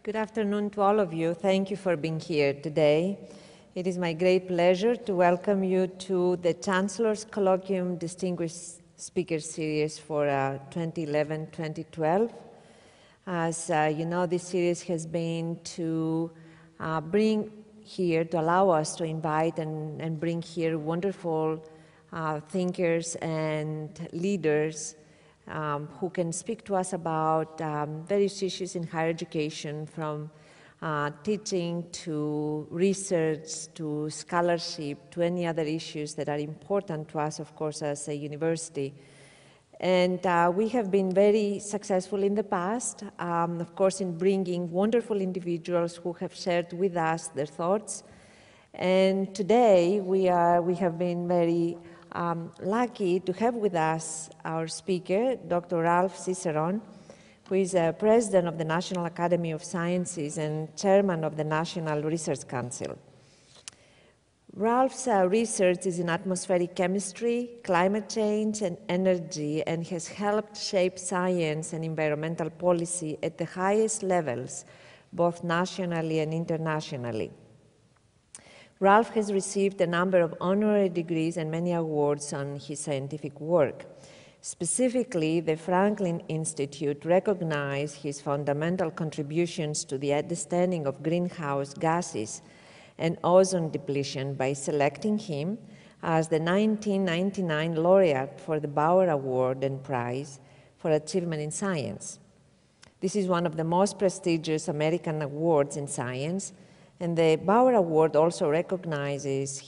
Good afternoon to all of you. Thank you for being here today. It is my great pleasure to welcome you to the Chancellor's Colloquium Distinguished Speaker Series for 2011-2012. As you know, this series has been to bring here, to allow us to invite and bring here wonderful thinkers and leaders who can speak to us about various issues in higher education, from teaching to research to scholarship to any other issues that are important to us, of course, as a university. And we have been very successful in the past, of course, in bringing wonderful individuals who have shared with us their thoughts. And today we have been very lucky to have with us our speaker, Dr. Ralph Cicerone, who is president of the National Academy of Sciences and chairman of the National Research Council. Ralph's research is in atmospheric chemistry, climate change, and energy, and has helped shape science and environmental policy at the highest levels, both nationally and internationally. Ralph has received a number of honorary degrees and many awards on his scientific work. Specifically, the Franklin Institute recognized his fundamental contributions to the understanding of greenhouse gases and ozone depletion by selecting him as the 1999 laureate for the Bauer Award and Prize for Achievement in Science. This is one of the most prestigious American awards in science, and the Bauer Award also recognized his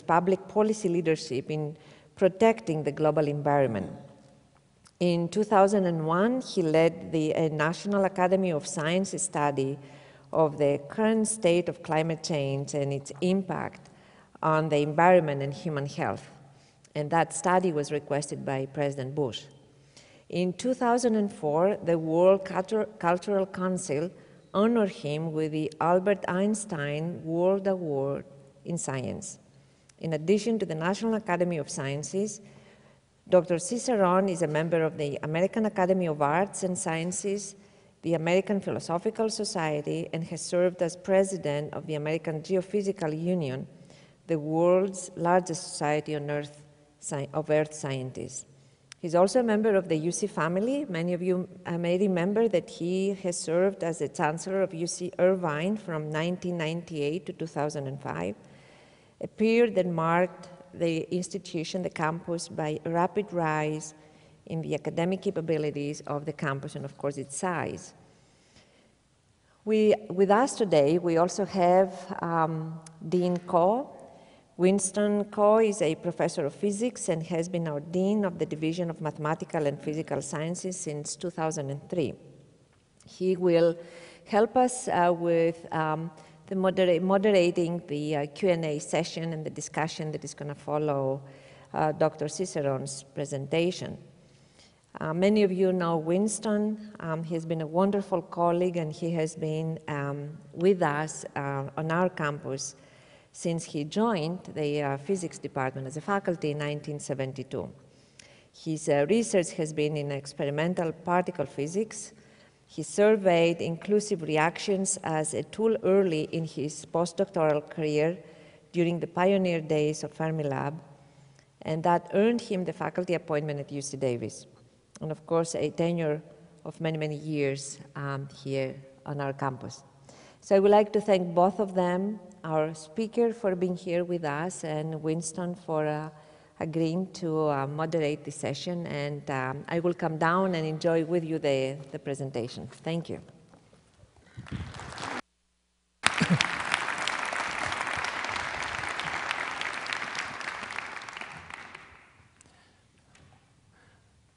public policy leadership in protecting the global environment. In 2001, he led the National Academy of Sciences study of the current state of climate change and its impact on the environment and human health. And that study was requested by President Bush. In 2004, the World Cultural Council honored him with the Albert Einstein World Award in Science. In addition to the National Academy of Sciences, Dr. Cicerone is a member of the American Academy of Arts and Sciences, the American Philosophical Society, and has served as president of the American Geophysical Union, the world's largest society on Earth, of Earth scientists. He's also a member of the UC family. Many of you may remember that he has served as the Chancellor of UC Irvine from 1998 to 2005, a period that marked the institution, the campus, by a rapid rise in the academic capabilities of the campus and, of course, its size. With us today, we also have Dean Koh. Winston Koh is a professor of physics and has been our dean of the Division of Mathematical and Physical Sciences since 2003. He will help us with moderating the Q&A session and the discussion that is going to follow Dr. Cicerone's presentation. Many of you know Winston. He has been a wonderful colleague, and he has been with us on our campus since he joined the physics department as a faculty in 1972. His research has been in experimental particle physics. He surveyed inclusive reactions as a tool early in his postdoctoral career during the pioneer days of Fermilab, and that earned him the faculty appointment at UC Davis, and of course a tenure of many, many years here on our campus. So I would like to thank both of them, our speaker for being here with us, and Winston for agreeing to moderate the session. And I will come down and enjoy with you the presentation. Thank you.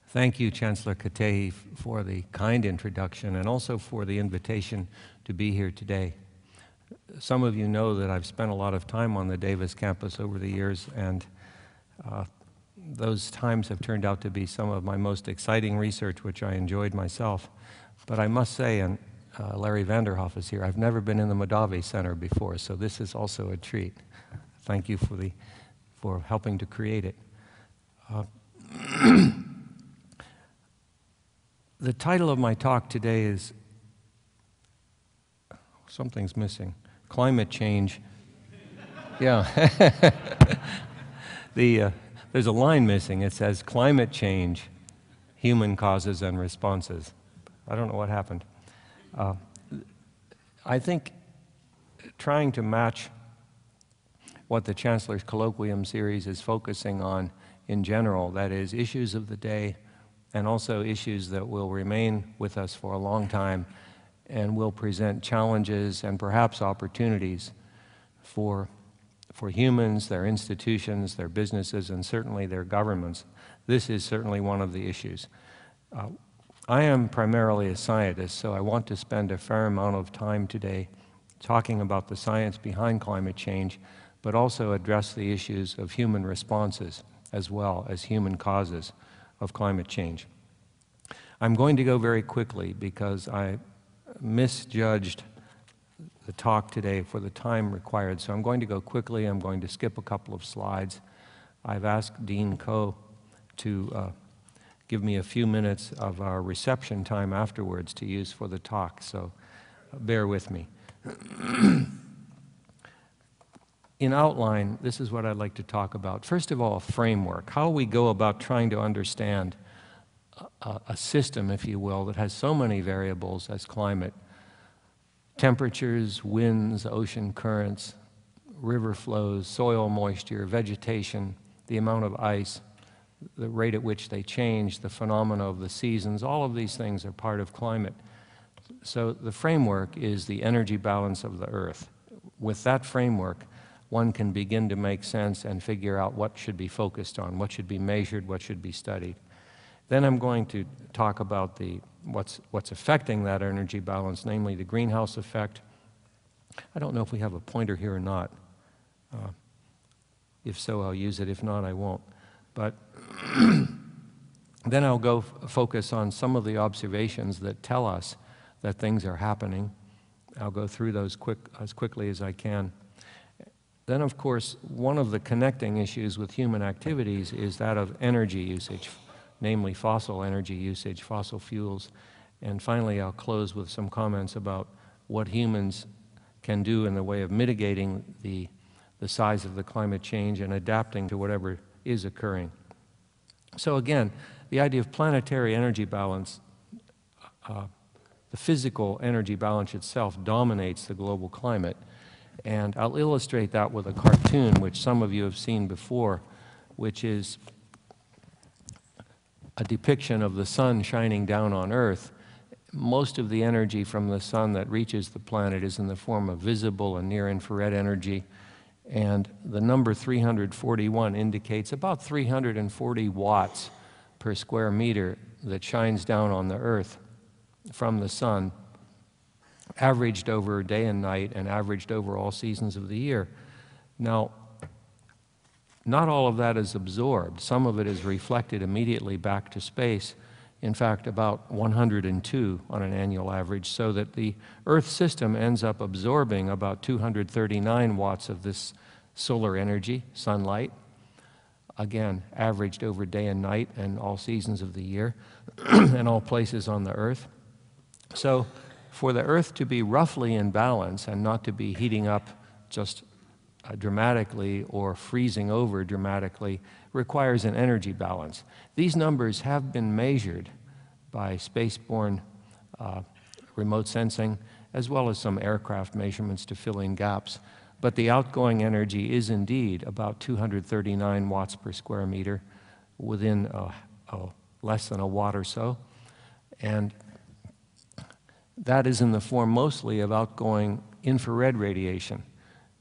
Thank you, Chancellor Katehi, for the kind introduction and also for the invitation to be here today. Some of you know that I've spent a lot of time on the Davis campus over the years, and those times have turned out to be some of my most exciting research, which I enjoyed myself. But I must say, and Larry Vanderhoff is here, I've never been in the Mondavi Center before, so this is also a treat. Thank you for helping to create it. The title of my talk today is something's missing. Climate change. Yeah. There's a line missing. It says climate change, human causes and responses. I don't know what happened. I think trying to match what the Chancellor's Colloquium series is focusing on in general, that is issues of the day and also issues that will remain with us for a long time and will present challenges and perhaps opportunities for humans, their institutions, their businesses, and certainly their governments. This is certainly one of the issues. I am primarily a scientist, so I want to spend a fair amount of time today talking about the science behind climate change, but also address the issues of human responses as well as human causes of climate change. I'm going to go very quickly because I misjudged the talk today for the time required, so I'm going to go quickly. I'm going to skip a couple of slides. I've asked Dean Coe to give me a few minutes of our reception time afterwards to use for the talk, so bear with me. In outline, this is what I'd like to talk about. First of all, a framework, how we go about trying to understand a system, if you will, that has so many variables as climate. Temperatures, winds, ocean currents, river flows, soil moisture, vegetation, the amount of ice, the rate at which they change, the phenomena of the seasons, all of these things are part of climate. So the framework is the energy balance of the Earth. With that framework, one can begin to make sense and figure out what should be focused on, what should be measured, what should be studied. Then I'm going to talk about what's affecting that energy balance, namely the greenhouse effect. I don't know if we have a pointer here or not. If so, I'll use it. If not, I won't. But then I'll go focus on some of the observations that tell us that things are happening. I'll go through those as quickly as I can. Then, of course, one of the connecting issues with human activities is that of energy usage, namely fossil energy usage, fossil fuels. And finally, I'll close with some comments about what humans can do in the way of mitigating the size of the climate change and adapting to whatever is occurring. So again, the idea of planetary energy balance, the physical energy balance itself dominates the global climate. And I'll illustrate that with a cartoon, which some of you have seen before, which is a depiction of the sun shining down on Earth. Most of the energy from the sun that reaches the planet is in the form of visible and near-infrared energy. And the number 341 indicates about 340 watts per square meter that shines down on the Earth from the sun, averaged over day and night and averaged over all seasons of the year. Now, not all of that is absorbed. Some of it is reflected immediately back to space. In fact, about 102 on an annual average, so that the Earth system ends up absorbing about 239 watts of this solar energy, sunlight, again, averaged over day and night and all seasons of the year and all places on the Earth. So for the Earth to be roughly in balance and not to be heating up just dramatically or freezing over dramatically requires an energy balance. These numbers have been measured by spaceborne remote sensing, as well as some aircraft measurements to fill in gaps. But the outgoing energy is indeed about 239 watts per square meter, within less than a watt or so. And that is in the form mostly of outgoing infrared radiation.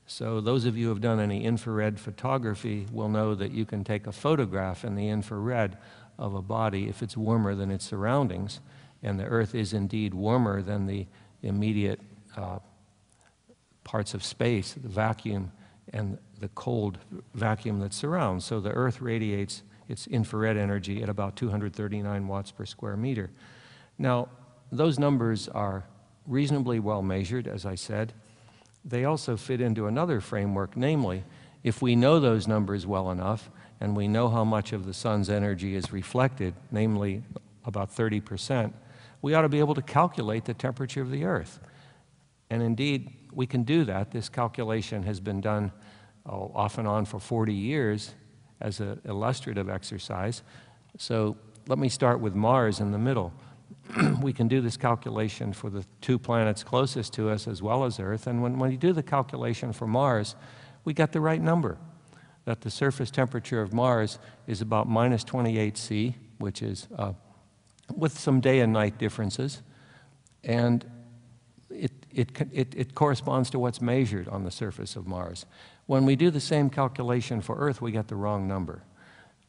So those of you who have done any infrared photography will know that you can take a photograph in the infrared of a body if it's warmer than its surroundings, and the Earth is indeed warmer than the immediate parts of space, the vacuum and the cold vacuum that surrounds. So the Earth radiates its infrared energy at about 239 watts per square meter. Now, those numbers are reasonably well measured, as I said. They also fit into another framework, namely, if we know those numbers well enough and we know how much of the sun's energy is reflected, namely about 30%, we ought to be able to calculate the temperature of the Earth. And indeed, we can do that. This calculation has been done off and on for 40 years as an illustrative exercise. So let me start with Mars in the middle. We can do this calculation for the 2 planets closest to us as well as Earth. And when you do the calculation for Mars, we get the right number, that the surface temperature of Mars is about minus 28 C, which is with some day and night differences. And it corresponds to what's measured on the surface of Mars. When we do the same calculation for Earth, we get the wrong number.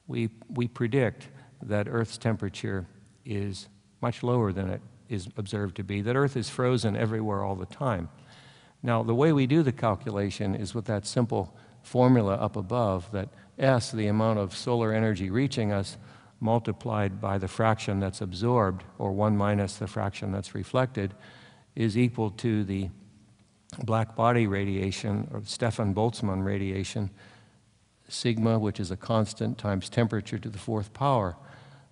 We predict that Earth's temperature is much lower than it is observed to be, that Earth is frozen everywhere all the time. Now, the way we do the calculation is with that simple formula up above, that S, the amount of solar energy reaching us, multiplied by the fraction that's absorbed, or 1 minus the fraction that's reflected, is equal to the black body radiation, or Stefan Boltzmann radiation, sigma, which is a constant, times temperature to the 4th power.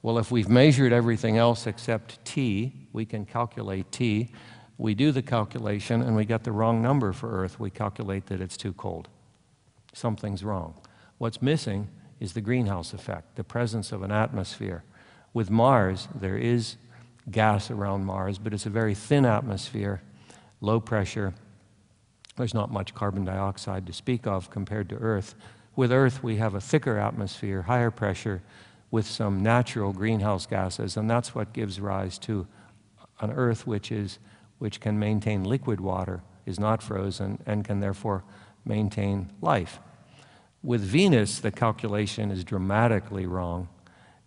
Well, if we've measured everything else except T, we can calculate T. We do the calculation and we get the wrong number for Earth. We calculate that it's too cold. Something's wrong. What's missing is the greenhouse effect, the presence of an atmosphere. With Mars, there is gas around Mars, but it's a very thin atmosphere, low pressure. There's not much carbon dioxide to speak of compared to Earth. With Earth, we have a thicker atmosphere, higher pressure, with some natural greenhouse gases, and that's what gives rise to an Earth which can maintain liquid water, is not frozen, and can therefore maintain life. With Venus, the calculation is dramatically wrong,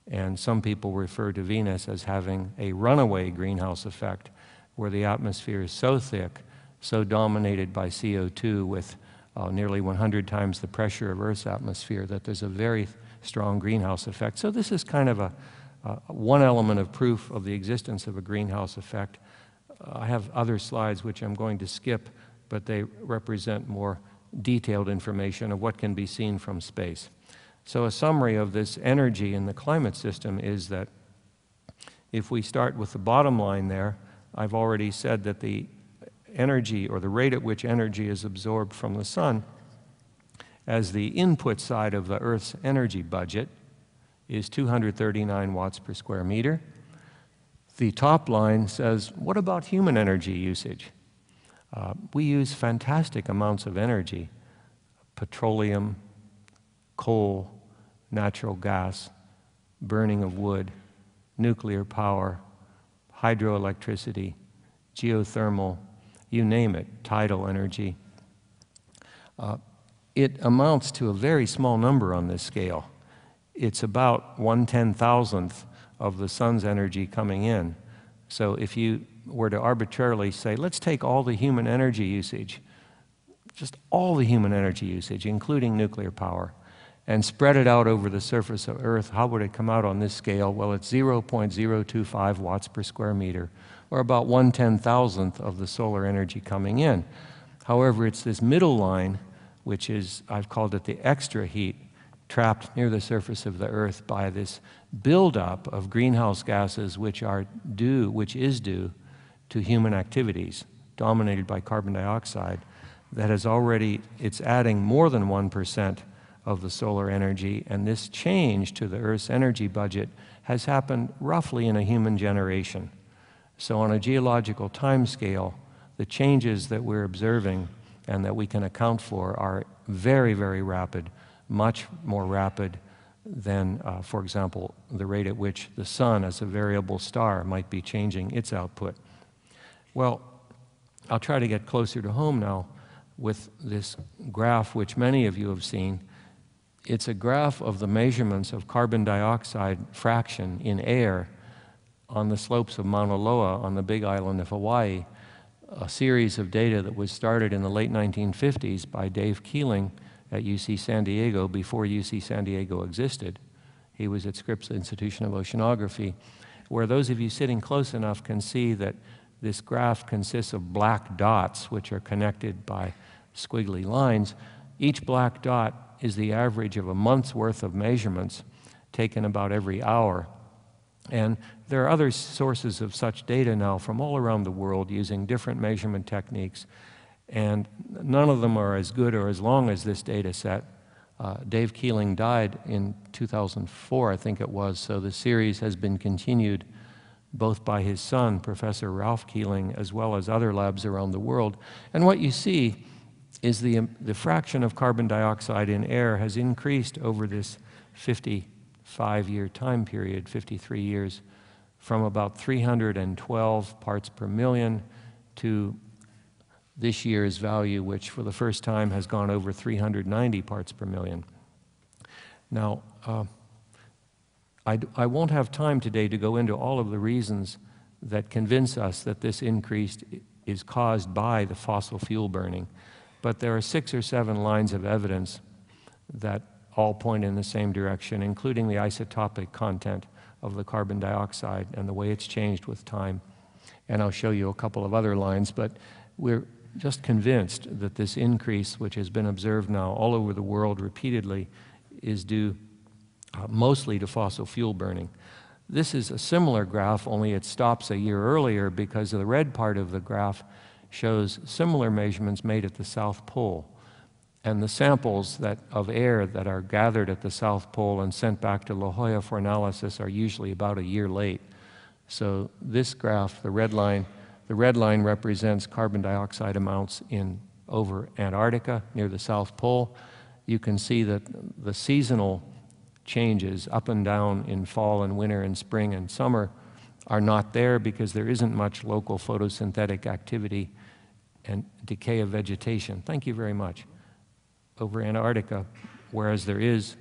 and some people refer to Venus as having a runaway greenhouse effect, where the atmosphere is so thick, so dominated by CO2 with nearly 100 times the pressure of Earth's atmosphere, that there's a very strong greenhouse effect. So this is kind of one element of proof of the existence of a greenhouse effect. I have other slides which I'm going to skip, but they represent more detailed information of what can be seen from space. So a summary of this energy in the climate system is that if we start with the bottom line there, I've already said that the energy, or the rate at which energy is absorbed from the sun as the input side of the Earth's energy budget, is 239 watts per square meter. The top line says, what about human energy usage? We use fantastic amounts of energy: petroleum, coal, natural gas, burning of wood, nuclear power, hydroelectricity, geothermal, you name it, tidal energy. It amounts to a very small number on this scale. It's about 1/10,000th of the sun's energy coming in. So if you were to arbitrarily say, let's take all the human energy usage, just all the human energy usage, including nuclear power, and spread it out over the surface of Earth, how would it come out on this scale? Well, it's 0.025 watts per square meter, or about 1/10,000th of the solar energy coming in. However, it's this middle line, which is, I've called it the extra heat, trapped near the surface of the Earth by this buildup of greenhouse gases, which is due to human activities, dominated by carbon dioxide, that has already, it's adding more than 1% of the solar energy, and this change to the Earth's energy budget has happened roughly in a human generation. So on a geological time scale, the changes that we're observing and that we can account for are very, very rapid, much more rapid than, for example, the rate at which the sun as a variable star might be changing its output. Well, I'll try to get closer to home now with this graph, which many of you have seen. It's a graph of the measurements of carbon dioxide fraction in air on the slopes of Mauna Loa on the Big Island of Hawaii, a series of data that was started in the late 1950s by Dave Keeling at UC San Diego before UC San Diego existed. He was at Scripps Institution of Oceanography, where those of you sitting close enough can see that this graph consists of black dots, which are connected by squiggly lines. Each black dot is the average of a month's worth of measurements taken about every hour. And there are other sources of such data now from all around the world using different measurement techniques, and none of them are as good or as long as this data set. Dave Keeling died in 2004, I think it was, so the series has been continued both by his son, Professor Ralph Keeling, as well as other labs around the world. And what you see is the fraction of carbon dioxide in air has increased over this 55-year time period, 53 years, from about 312 parts per million to this year's value, which for the first time has gone over 390 parts per million. Now, I won't have time today to go into all of the reasons that convince us that this increase is caused by the fossil fuel burning, but there are 6 or 7 lines of evidence that all point in the same direction, including the isotopic content of the carbon dioxide and the way it's changed with time. And I'll show you a couple of other lines, but we're just convinced that this increase, which has been observed now all over the world repeatedly, is due mostly to fossil fuel burning. This is a similar graph, only it stops a year earlier because the red part of the graph shows similar measurements made at the South Pole. And the samples of air that are gathered at the South Pole and sent back to La Jolla for analysis are usually about a year late. So this graph, the red line represents carbon dioxide amounts over Antarctica near the South Pole. You can see that the seasonal changes up and down in fall and winter and spring and summer are not there because there isn't much local photosynthetic activity and decay of vegetation. Thank you very much. Over Antarctica, whereas there is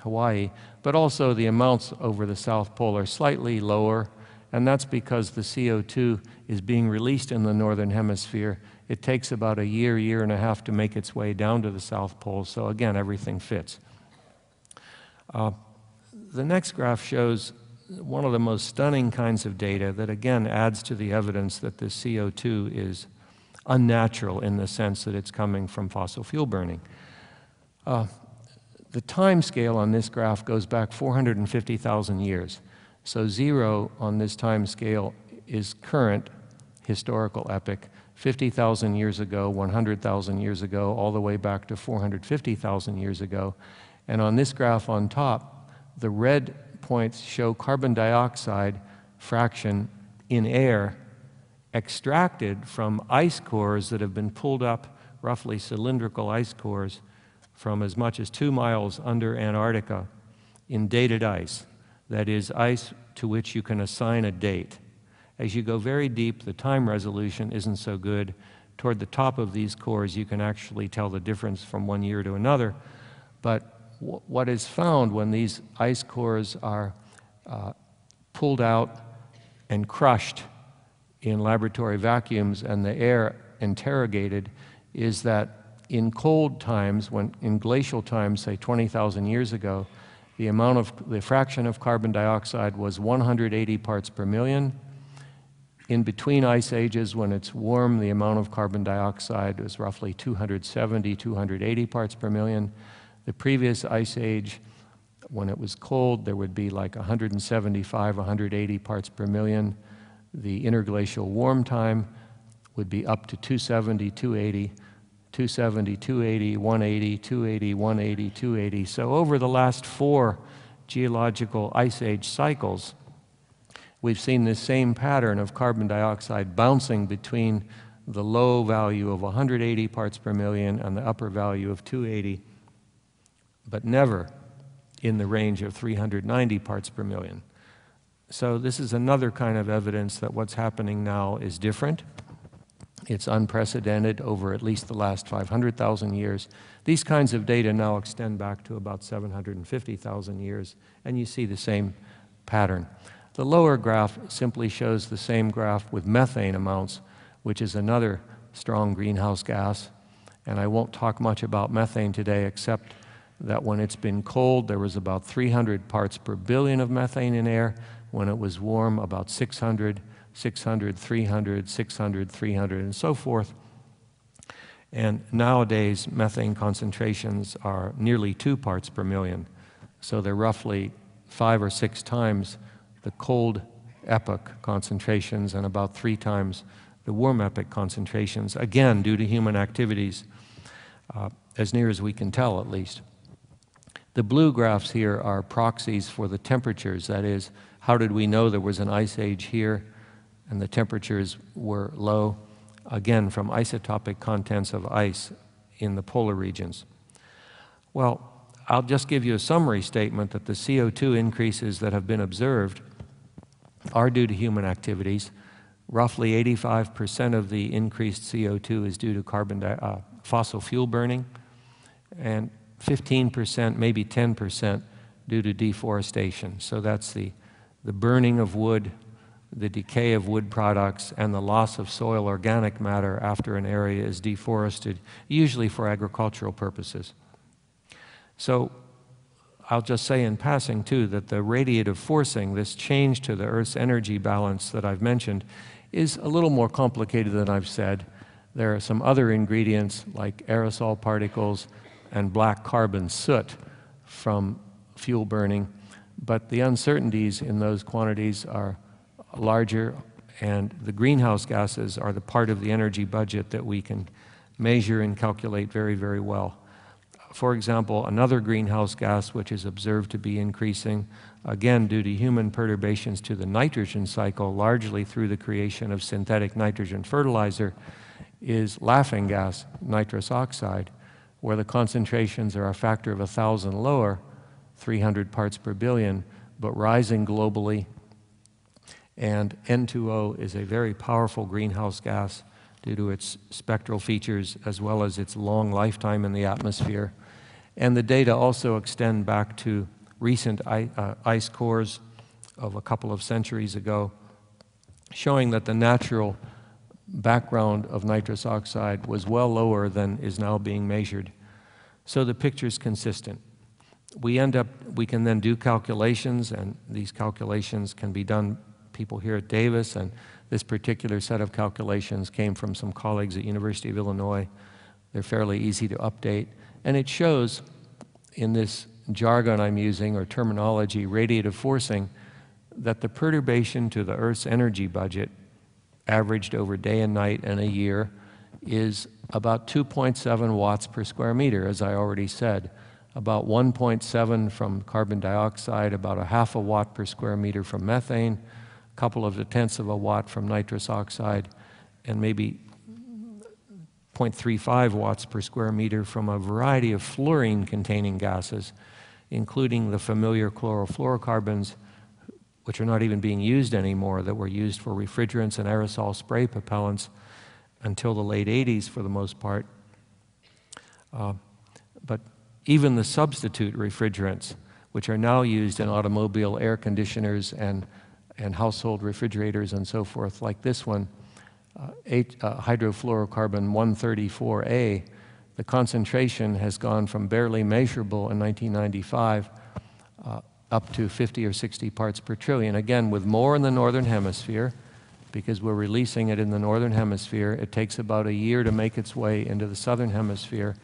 Hawaii, but also the amounts over the South Pole are slightly lower, and that's because the CO2 is being released in the Northern Hemisphere. It takes about a year and a half to make its way down to the South Pole, so again, everything fits. The next graph shows one of the most stunning kinds of data that again adds to the evidence that this CO2 is unnatural in the sense that it's coming from fossil fuel burning. The time scale on this graph goes back 450,000 years. So 0 on this time scale is current historical epoch, 50,000 years ago, 100,000 years ago, all the way back to 450,000 years ago. And on this graph on top, the red points show carbon dioxide fraction in air extracted from ice cores that have been pulled up, roughly cylindrical ice cores, from as much as 2 miles under Antarctica in dated ice. That is, ice to which you can assign a date. As you go very deep, the time resolution isn't so good. Toward the top of these cores, you can actually tell the difference from one year to another. But what is found when these ice cores are pulled out and crushed in laboratory vacuums and the air interrogated is that in cold times, in glacial times, say 20,000 years ago, the fraction of carbon dioxide was 180 parts per million. In between ice ages, when it's warm, the amount of carbon dioxide is roughly 270, 280 parts per million. The previous ice age, when it was cold, there would be like 175, 180 parts per million. The interglacial warm time would be up to 270, 280, 270, 280, 180, 280, 180, 280. So over the last 4 geological ice age cycles, we've seen this same pattern of carbon dioxide bouncing between the low value of 180 parts per million and the upper value of 280, but never in the range of 390 parts per million. So this is another kind of evidence that what's happening now is different. It's unprecedented over at least the last 500,000 years. These kinds of data now extend back to about 750,000 years, and you see the same pattern. The lower graph simply shows the same graph with methane amounts, which is another strong greenhouse gas. And I won't talk much about methane today, except that when it's been cold, there was about 300 parts per billion of methane in air. When it was warm, about 600, 600, 300, 600, 300, and so forth. And nowadays, methane concentrations are nearly 2 parts per million. So they're roughly 5 or 6 times the cold epoch concentrations and about 3 times the warm epoch concentrations, again due to human activities, as near as we can tell at least. The blue graphs here are proxies for the temperatures. That is, how did we know there was an ice age here and the temperatures were low? Again, from isotopic contents of ice in the polar regions. Well, I'll just give you a summary statement that the CO2 increases that have been observed are due to human activities. Roughly 85% of the increased CO2 is due to fossil fuel burning, and 15%, maybe 10% due to deforestation. So that's the burning of wood, the decay of wood products, and the loss of soil organic matter after an area is deforested, usually for agricultural purposes. So I'll just say in passing, too, that the radiative forcing, this change to the Earth's energy balance that I've mentioned, is a little more complicated than I've said. There are some other ingredients like aerosol particles and black carbon soot from fuel burning, but the uncertainties in those quantities are larger, and the greenhouse gases are the part of the energy budget that we can measure and calculate very, very well. For example, another greenhouse gas which is observed to be increasing, again due to human perturbations to the nitrogen cycle, largely through the creation of synthetic nitrogen fertilizer, is laughing gas, nitrous oxide, where the concentrations are a factor of 1,000 lower, 300 parts per billion, but rising globally. And N2O is a very powerful greenhouse gas due to its spectral features as well as its long lifetime in the atmosphere. And the data also extend back to recent ice cores of a couple of centuries ago, showing that the natural background of nitrous oxide was well lower than is now being measured. So the picture's consistent. We can then do calculations, and these calculations can be done, people here at Davis, and this particular set of calculations came from some colleagues at University of Illinois. They're fairly easy to update, and it shows in this jargon I'm using, or terminology, radiative forcing, that the perturbation to the Earth's energy budget, averaged over day and night and a year, is about 2.7 watts per square meter, as I already said. About 1.7 from carbon dioxide, about 0.5 watt per square meter from methane, a couple of 0.1 of a watt from nitrous oxide, and maybe 0.35 watts per square meter from a variety of fluorine-containing gases, including the familiar chlorofluorocarbons, which are not even being used anymore, that were used for refrigerants and aerosol spray propellants until the late 80s for the most part. But even the substitute refrigerants, which are now used in automobile air conditioners and household refrigerators and so forth, like this one, hydrofluorocarbon 134A, the concentration has gone from barely measurable in 1995 up to 50 or 60 parts per trillion. Again, with more in the northern hemisphere, because we're releasing it in the northern hemisphere. It takes about a year to make its way into the southern hemisphere,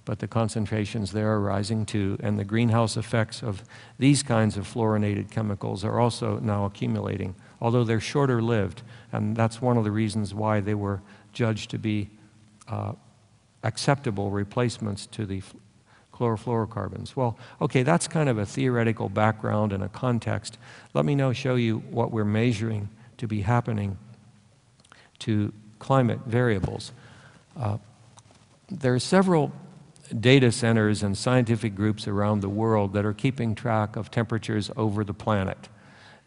but the concentrations there are rising too, and the greenhouse effects of these kinds of fluorinated chemicals are also now accumulating, although they're shorter lived, and that's one of the reasons why they were judged to be acceptable replacements to the chlorofluorocarbons. Well, okay, that's kind of a theoretical background and a context. Let me now show you what we're measuring to be happening to climate variables. There are several data centers and scientific groups around the world that are keeping track of temperatures over the planet.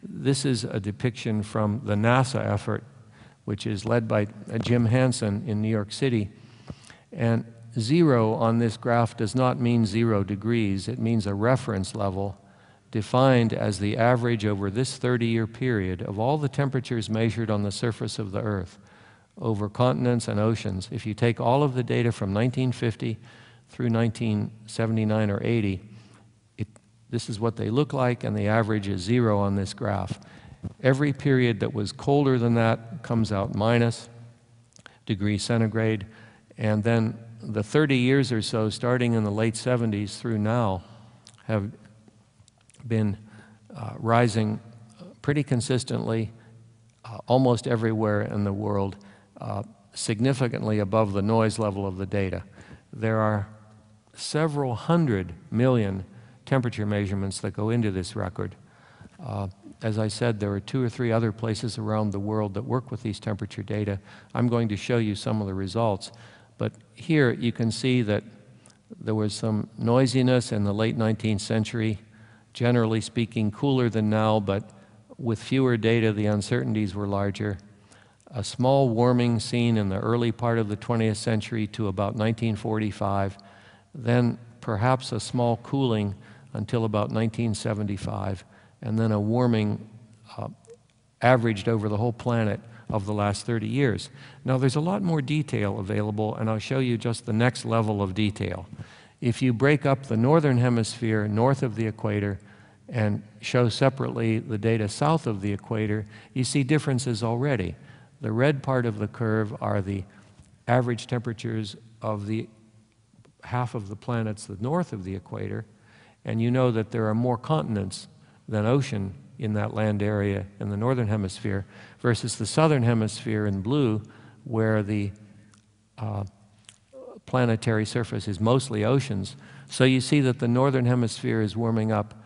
This is a depiction from the NASA effort, which is led by Jim Hansen in New York City. And 0 on this graph does not mean 0 degrees. It means a reference level defined as the average over this 30-year period of all the temperatures measured on the surface of the Earth over continents and oceans. If you take all of the data from 1950 through 1979 or 80, this is what they look like, and the average is 0 on this graph. Every period that was colder than that comes out minus degrees centigrade, and then the 30 years or so, starting in the late 70s through now, have been rising pretty consistently, almost everywhere in the world, significantly above the noise level of the data. There are several hundred million temperature measurements that go into this record. As I said, there are 2 or 3 other places around the world that work with these temperature data. I'm going to show you some of the results. But here you can see that there was some noisiness in the late 19th century, generally speaking cooler than now, but with fewer data, the uncertainties were larger. A small warming seen in the early part of the 20th century to about 1945, then perhaps a small cooling until about 1975, and then a warming averaged over the whole planet of the last 30 years. Now, there's a lot more detail available, and I'll show you just the next level of detail. If you break up the northern hemisphere north of the equator and show separately the data south of the equator, you see differences already. The red part of the curve are the average temperatures of the half of the planets the north of the equator, and you know that there are more continents than ocean in that land area in the northern hemisphere versus the southern hemisphere in blue, where the planetary surface is mostly oceans. So you see that the northern hemisphere is warming up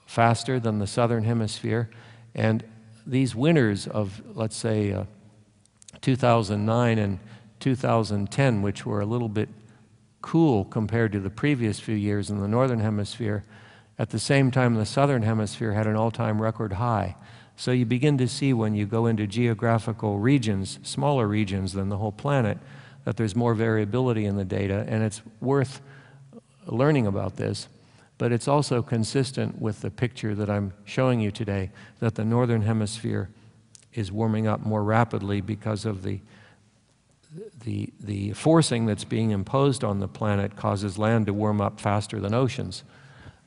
faster than the southern hemisphere, and these winters of, let's say, 2009 and 2010, which were a little bit cool compared to the previous few years in the northern hemisphere, at the same time the southern hemisphere had an all-time record high. So you begin to see when you go into geographical regions, smaller regions than the whole planet, that there's more variability in the data, and it's worth learning about this. But it's also consistent with the picture that I'm showing you today, that the northern hemisphere is warming up more rapidly because of the forcing that's being imposed on the planet causes land to warm up faster than oceans.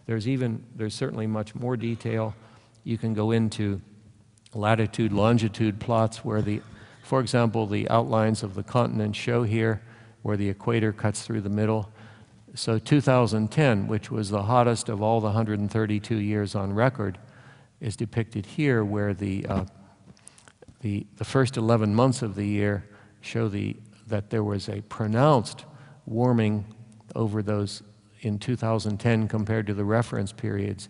There's certainly much more detail. You can go into latitude, longitude plots where for example, the outlines of the continents show here where the equator cuts through the middle. So 2010, which was the hottest of all the 132 years on record, is depicted here, where the first 11 months of the year show that there was a pronounced warming over those in 2010 compared to the reference periods.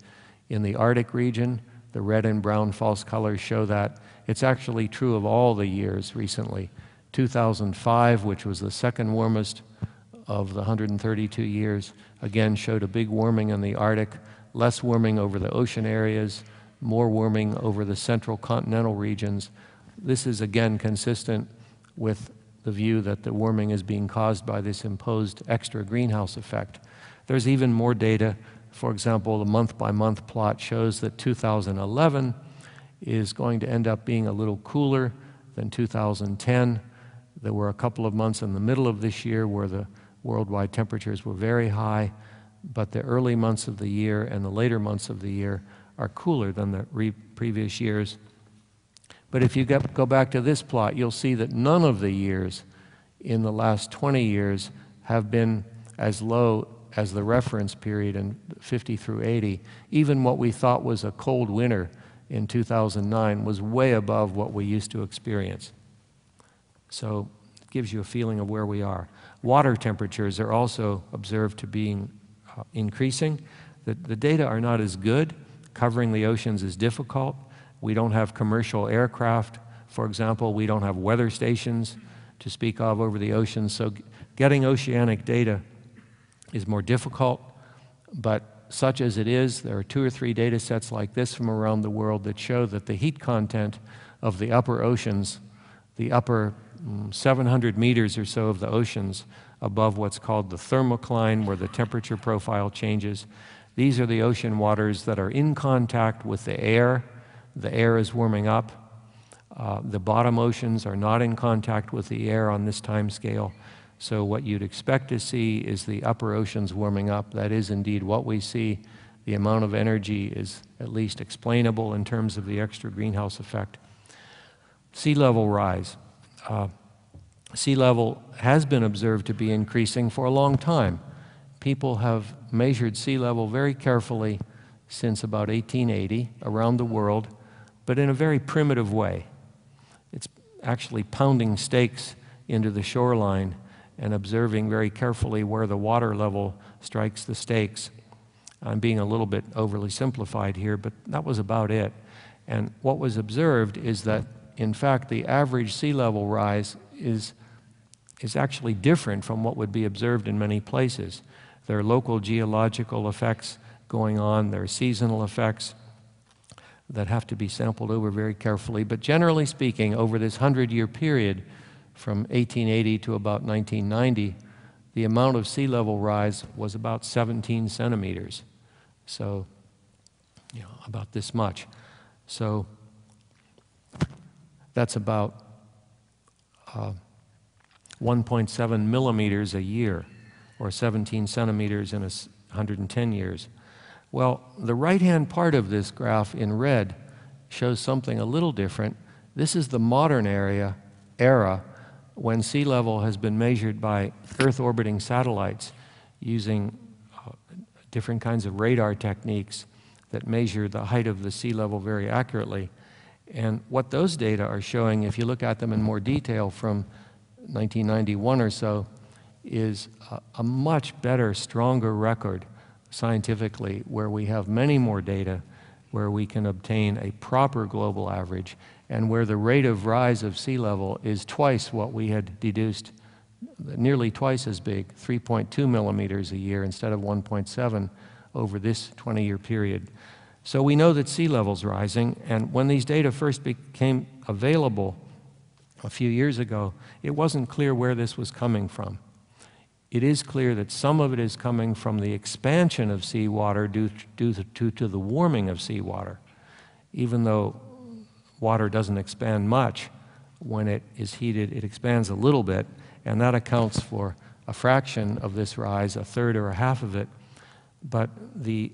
In the Arctic region, the red and brown false colors show that. It's actually true of all the years recently. 2005, which was the second warmest of the 132 years, again showed a big warming in the Arctic, less warming over the ocean areas, more warming over the central continental regions. This is again consistent with the view that the warming is being caused by this imposed extra greenhouse effect. There's even more data. For example, the month-by-month plot shows that 2011 is going to end up being a little cooler than 2010. There were a couple of months in the middle of this year where the worldwide temperatures were very high, but the early months of the year and the later months of the year are cooler than the previous years. But if you go back to this plot, you'll see that none of the years in the last 20 years have been as low as the reference period in 50 through 80. Even what we thought was a cold winter in 2009 was way above what we used to experience. So it gives you a feeling of where we are. Water temperatures are also observed to be increasing. The data are not as good. Covering the oceans is difficult. We don't have commercial aircraft. For example, we don't have weather stations to speak of over the oceans. So getting oceanic data is more difficult. But such as it is, there are 2 or 3 data sets like this from around the world that show that the heat content of the upper oceans, the upper 700 meters or so of the oceans above what's called the thermocline, where the temperature profile changes. These are the ocean waters that are in contact with the air. The air is warming up. The bottom oceans are not in contact with the air on this time scale. So what you'd expect to see is the upper oceans warming up. That is indeed what we see. The amount of energy is at least explainable in terms of the extra greenhouse effect. Sea level rise. Sea level has been observed to be increasing for a long time. People have measured sea level very carefully since about 1880 around the world. but in a very primitive way. It's actually pounding stakes into the shoreline and observing very carefully where the water level strikes the stakes. I'm being a little bit overly simplified here, but that was about it. And what was observed is that, in fact, the average sea level rise is actually different from what would be observed in many places. There are local geological effects going on, there are seasonal effects that have to be sampled over very carefully. But generally speaking, over this 100-year period, from 1880 to about 1990, the amount of sea level rise was about 17 centimeters. So, about this much. So that's about 1.7 millimeters a year, or 17 centimeters in 110 years. Well, the right-hand part of this graph in red shows something a little different. This is the modern era when sea level has been measured by Earth-orbiting satellites using different kinds of radar techniques that measure the height of the sea level very accurately. And what those data are showing, if you look at them in more detail from 1991 or so, is a much better, stronger record scientifically, where we have many more data, where we can obtain a proper global average, and where the rate of rise of sea level is twice what we had deduced, nearly twice as big, 3.2 millimeters a year instead of 1.7 over this 20-year period. So we know that sea level's rising, and when these data first became available a few years ago, it wasn't clear where this was coming from. It is clear that some of it is coming from the expansion of seawater due to the warming of seawater. Even though water doesn't expand much, when it is heated, it expands a little bit, and that accounts for a fraction of this rise, a third or a half of it. But the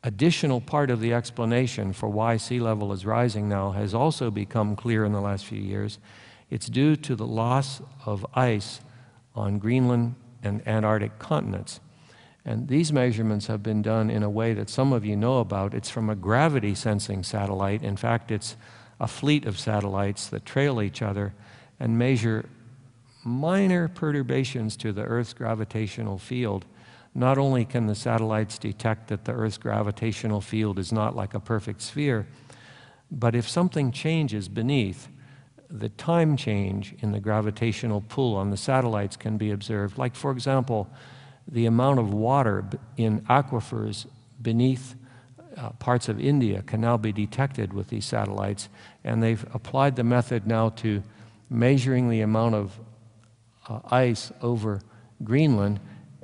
additional part of the explanation for why sea level is rising now has also become clear in the last few years. It's due to the loss of ice on Greenland and Antarctic continents. And these measurements have been done in a way that some of you know about. It's from a gravity sensing satellite. In fact, it's a fleet of satellites that trail each other and measure minor perturbations to the Earth's gravitational field. Not only can the satellites detect that the Earth's gravitational field is not like a perfect sphere, but if something changes beneath, the time change in the gravitational pull on the satellites can be observed. Like, for example, the amount of water in aquifers beneath parts of India can now be detected with these satellites, and they've applied the method now to measuring the amount of ice over Greenland,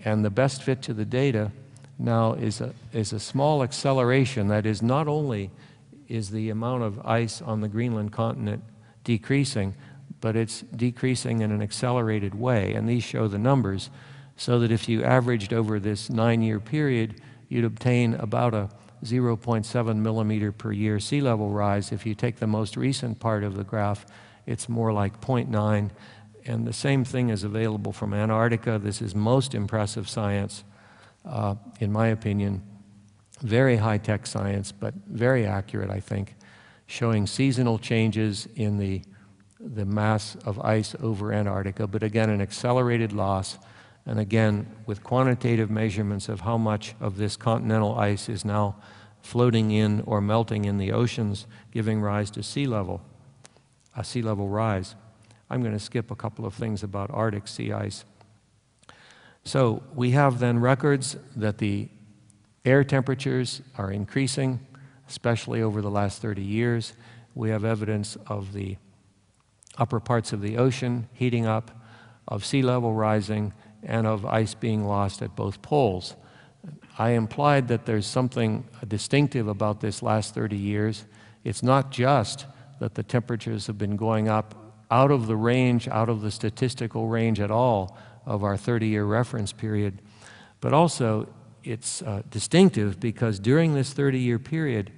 and the best fit to the data now is a small acceleration. That is, not only is the amount of ice on the Greenland continent decreasing, but it's decreasing in an accelerated way, and these show the numbers, so that if you averaged over this 9-year period, you'd obtain about a 0.7 millimeter per year sea level rise. If you take the most recent part of the graph, it's more like 0.9, and the same thing is available from Antarctica. This is most impressive science, in my opinion. Very high-tech science, but very accurate, I think, showing seasonal changes in the mass of ice over Antarctica, but again, an accelerated loss, and again, with quantitative measurements of how much of this continental ice is now floating in or melting in the oceans, giving rise to sea level, a sea level rise. I'm going to skip a couple of things about Arctic sea ice. So we have then records that the air temperatures are increasing, especially over the last 30 years. We have evidence of the upper parts of the ocean heating up, of sea level rising, and of ice being lost at both poles. I implied that there's something distinctive about this last 30 years. It's not just that the temperatures have been going up out of the range, out of the statistical range at all of our 30-year reference period, but also it's distinctive because during this 30-year period,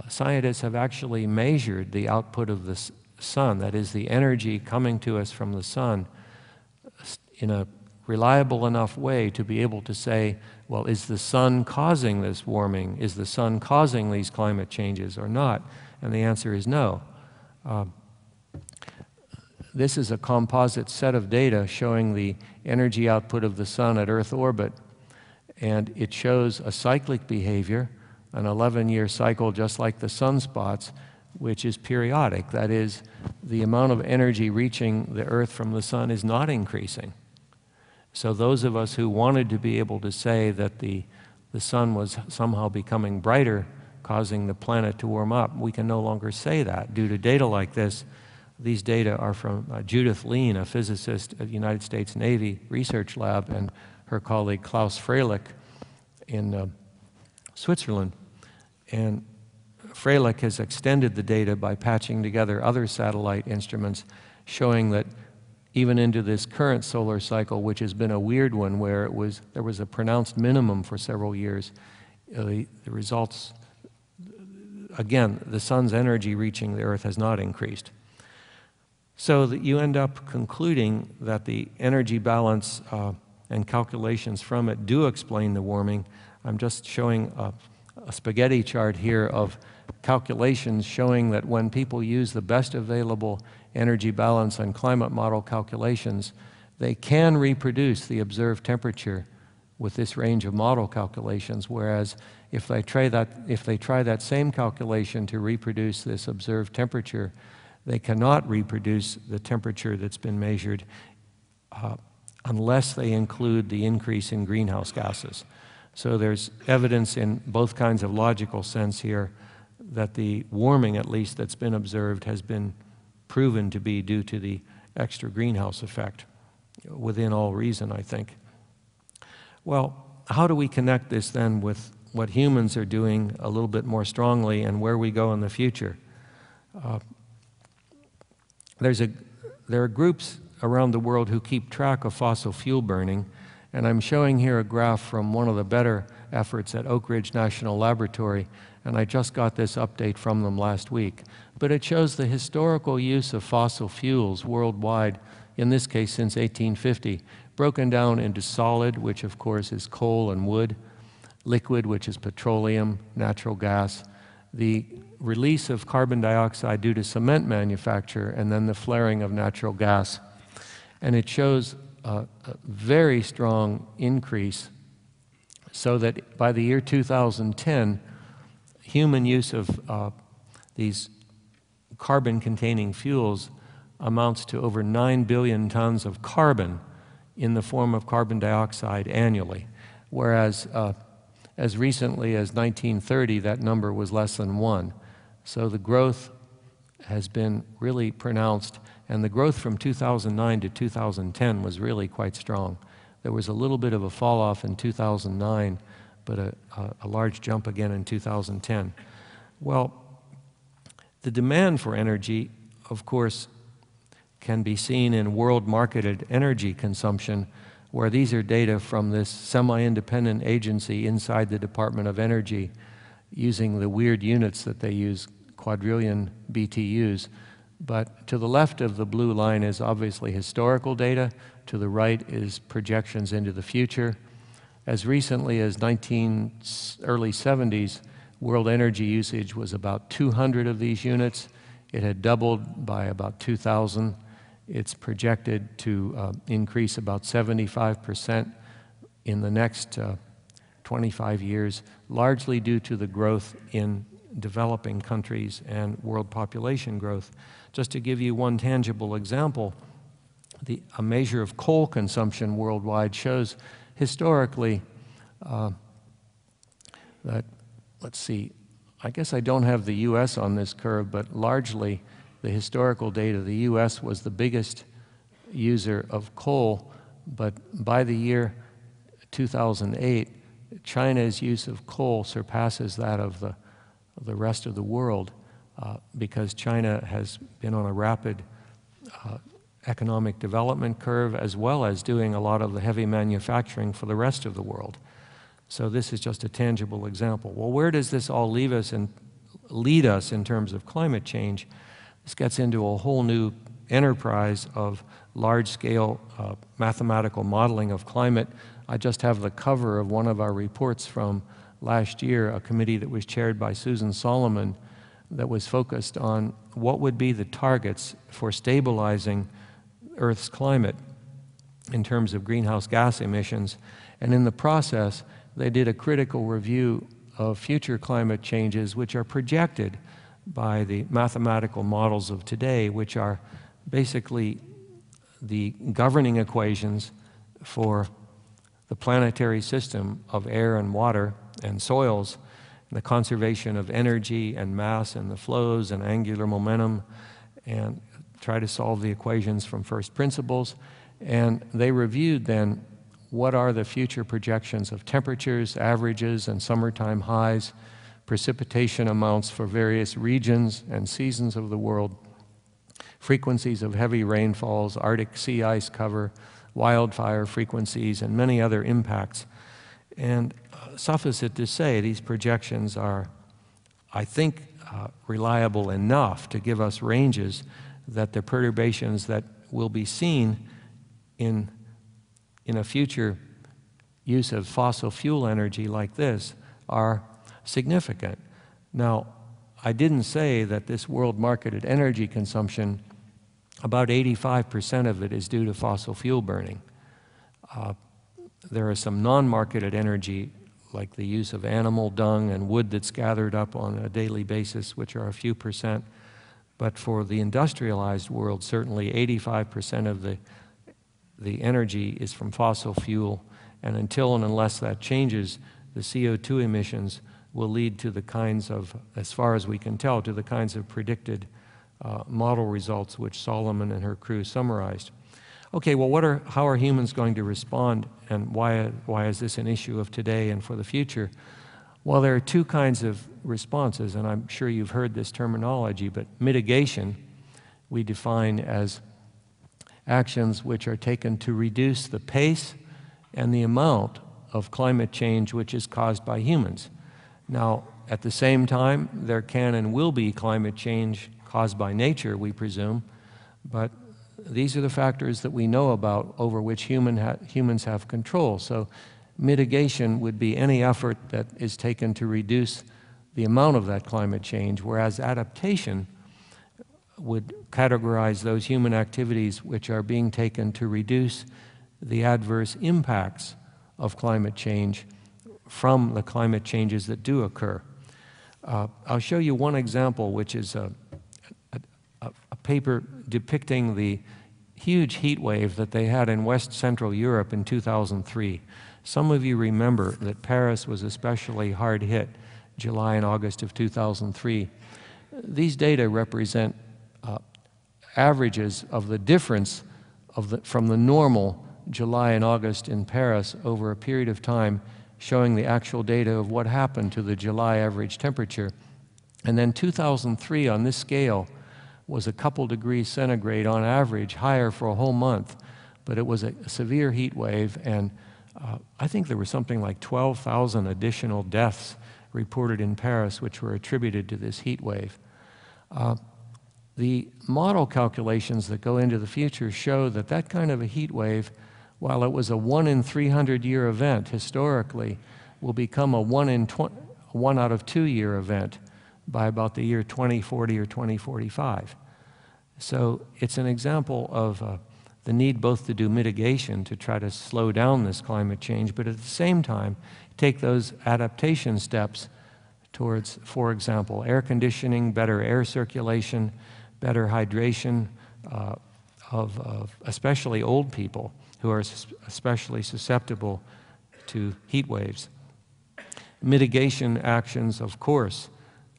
scientists have actually measured the output of the sun, that is, the energy coming to us from the sun, in a reliable enough way to be able to say, well, is the sun causing this warming? Is the sun causing these climate changes or not? And the answer is no. This is a composite set of data showing the energy output of the sun at Earth orbit, and it shows a cyclic behavior, an 11-year cycle just like the sunspots, which is periodic. That is, the amount of energy reaching the Earth from the sun is not increasing. So those of us who wanted to be able to say that the sun was somehow becoming brighter, causing the planet to warm up, we can no longer say that due to data like this. These data are from Judith Lean, a physicist at the United States Navy Research Lab, and her colleague Klaus Freilich in Switzerland. And Freilich has extended the data by patching together other satellite instruments showing that even into this current solar cycle, which has been a weird one where there was a pronounced minimum for several years, the results, again, the sun's energy reaching the Earth has not increased. So that you end up concluding that the energy balance and calculations from it do explain the warming. I'm just showing a spaghetti chart here of calculations showing that when people use the best available energy balance and climate model calculations, they can reproduce the observed temperature with this range of model calculations, whereas if they try that same calculation to reproduce this observed temperature, they cannot reproduce the temperature that's been measured unless they include the increase in greenhouse gases. So there's evidence in both kinds of logical sense here that the warming, at least, that's been observed has been proven to be due to the extra greenhouse effect, within all reason, I think. Well, how do we connect this then with what humans are doing a little bit more strongly and where we go in the future? There are groups around the world who keep track of fossil fuel burning, and I'm showing here a graph from one of the better efforts at Oak Ridge National Laboratory, and I just got this update from them last week. But it shows the historical use of fossil fuels worldwide, in this case since 1850, broken down into solid, which of course is coal and wood, liquid, which is petroleum, natural gas, the release of carbon dioxide due to cement manufacture, and then the flaring of natural gas. And it shows a very strong increase, so that by the year 2010, human use of these carbon-containing fuels amounts to over 9 billion tons of carbon in the form of carbon dioxide annually, whereas as recently as 1930, that number was less than 1. So the growth has been really pronounced, and the growth from 2009 to 2010 was really quite strong. There was a little bit of a fall off in 2009, but a large jump again in 2010. Well, the demand for energy, of course, can be seen in world marketed energy consumption, where these are data from this semi-independent agency inside the Department of Energy using the weird units that they use, quadrillion BTUs. But to the left of the blue line is obviously historical data. To the right is projections into the future. As recently as early 70s, world energy usage was about 200 of these units. It had doubled by about 2,000. It's projected to increase about 75% in the next 25 years, largely due to the growth in developing countries and world population growth. Just to give you one tangible example, a measure of coal consumption worldwide shows historically that, let's see, I guess I don't have the US on this curve, but largely the historical data, the US was the biggest user of coal, but by the year 2008, China's use of coal surpasses that of the rest of the world because China has been on a rapid economic development curve, as well as doing a lot of the heavy manufacturing for the rest of the world. So this is just a tangible example. Well, where does this all lead us in terms of climate change? This gets into a whole new enterprise of large-scale mathematical modeling of climate. I just have the cover of one of our reports from last year, a committee that was chaired by Susan Solomon that was focused on what would be the targets for stabilizing Earth's climate in terms of greenhouse gas emissions. And in the process, they did a critical review of future climate changes which are projected by the mathematical models of today, which are basically the governing equations for the planetary system of air and water and soils, and the conservation of energy and mass and the flows and angular momentum, and try to solve the equations from first principles. And they reviewed then what are the future projections of temperatures, averages, and summertime highs, precipitation amounts for various regions and seasons of the world, frequencies of heavy rainfalls, Arctic sea ice cover, wildfire frequencies, and many other impacts. And suffice it to say, these projections are, I think, reliable enough to give us ranges that the perturbations that will be seen in a future use of fossil fuel energy like this are significant. Now, I didn't say that this world marketed energy consumption, about 85% of it is due to fossil fuel burning. There is some non-marketed energy, like the use of animal dung and wood that's gathered up on a daily basis, which are a few percent. But for the industrialized world, certainly 85% of the energy is from fossil fuel. And until and unless that changes, the CO2 emissions will lead to the kinds of, as far as we can tell, to the kinds of predicted model results which Solomon and her crew summarized. Okay, well, how are humans going to respond, and why is this an issue of today and for the future? Well, there are two kinds of responses, and I'm sure you've heard this terminology, but mitigation we define as actions which are taken to reduce the pace and the amount of climate change which is caused by humans. Now, at the same time, there can and will be climate change caused by nature, we presume, but these are the factors that we know about over which humans have control. So mitigation would be any effort that is taken to reduce the amount of that climate change, whereas adaptation would categorize those human activities which are being taken to reduce the adverse impacts of climate change from the climate changes that do occur. I'll show you one example, which is a paper depicting the huge heat wave that they had in West Central Europe in 2003. Some of you remember that Paris was especially hard hit July and August of 2003. These data represent averages of the difference from the normal July and August in Paris over a period of time, showing the actual data of what happened to the July average temperature. And then 2003 on this scale was a couple degrees centigrade on average higher for a whole month, but it was a severe heat wave, and I think there was something like 12,000 additional deaths reported in Paris which were attributed to this heat wave. The model calculations that go into the future show that that kind of a heat wave, while it was a 1 in 300 year event historically, will become a 1 out of 2 year event by about the year 2040 or 2045. So it's an example of the need both to do mitigation to try to slow down this climate change, but at the same time take those adaptation steps towards, for example, air conditioning, better air circulation, better hydration of especially old people who are especially susceptible to heat waves. Mitigation actions, of course,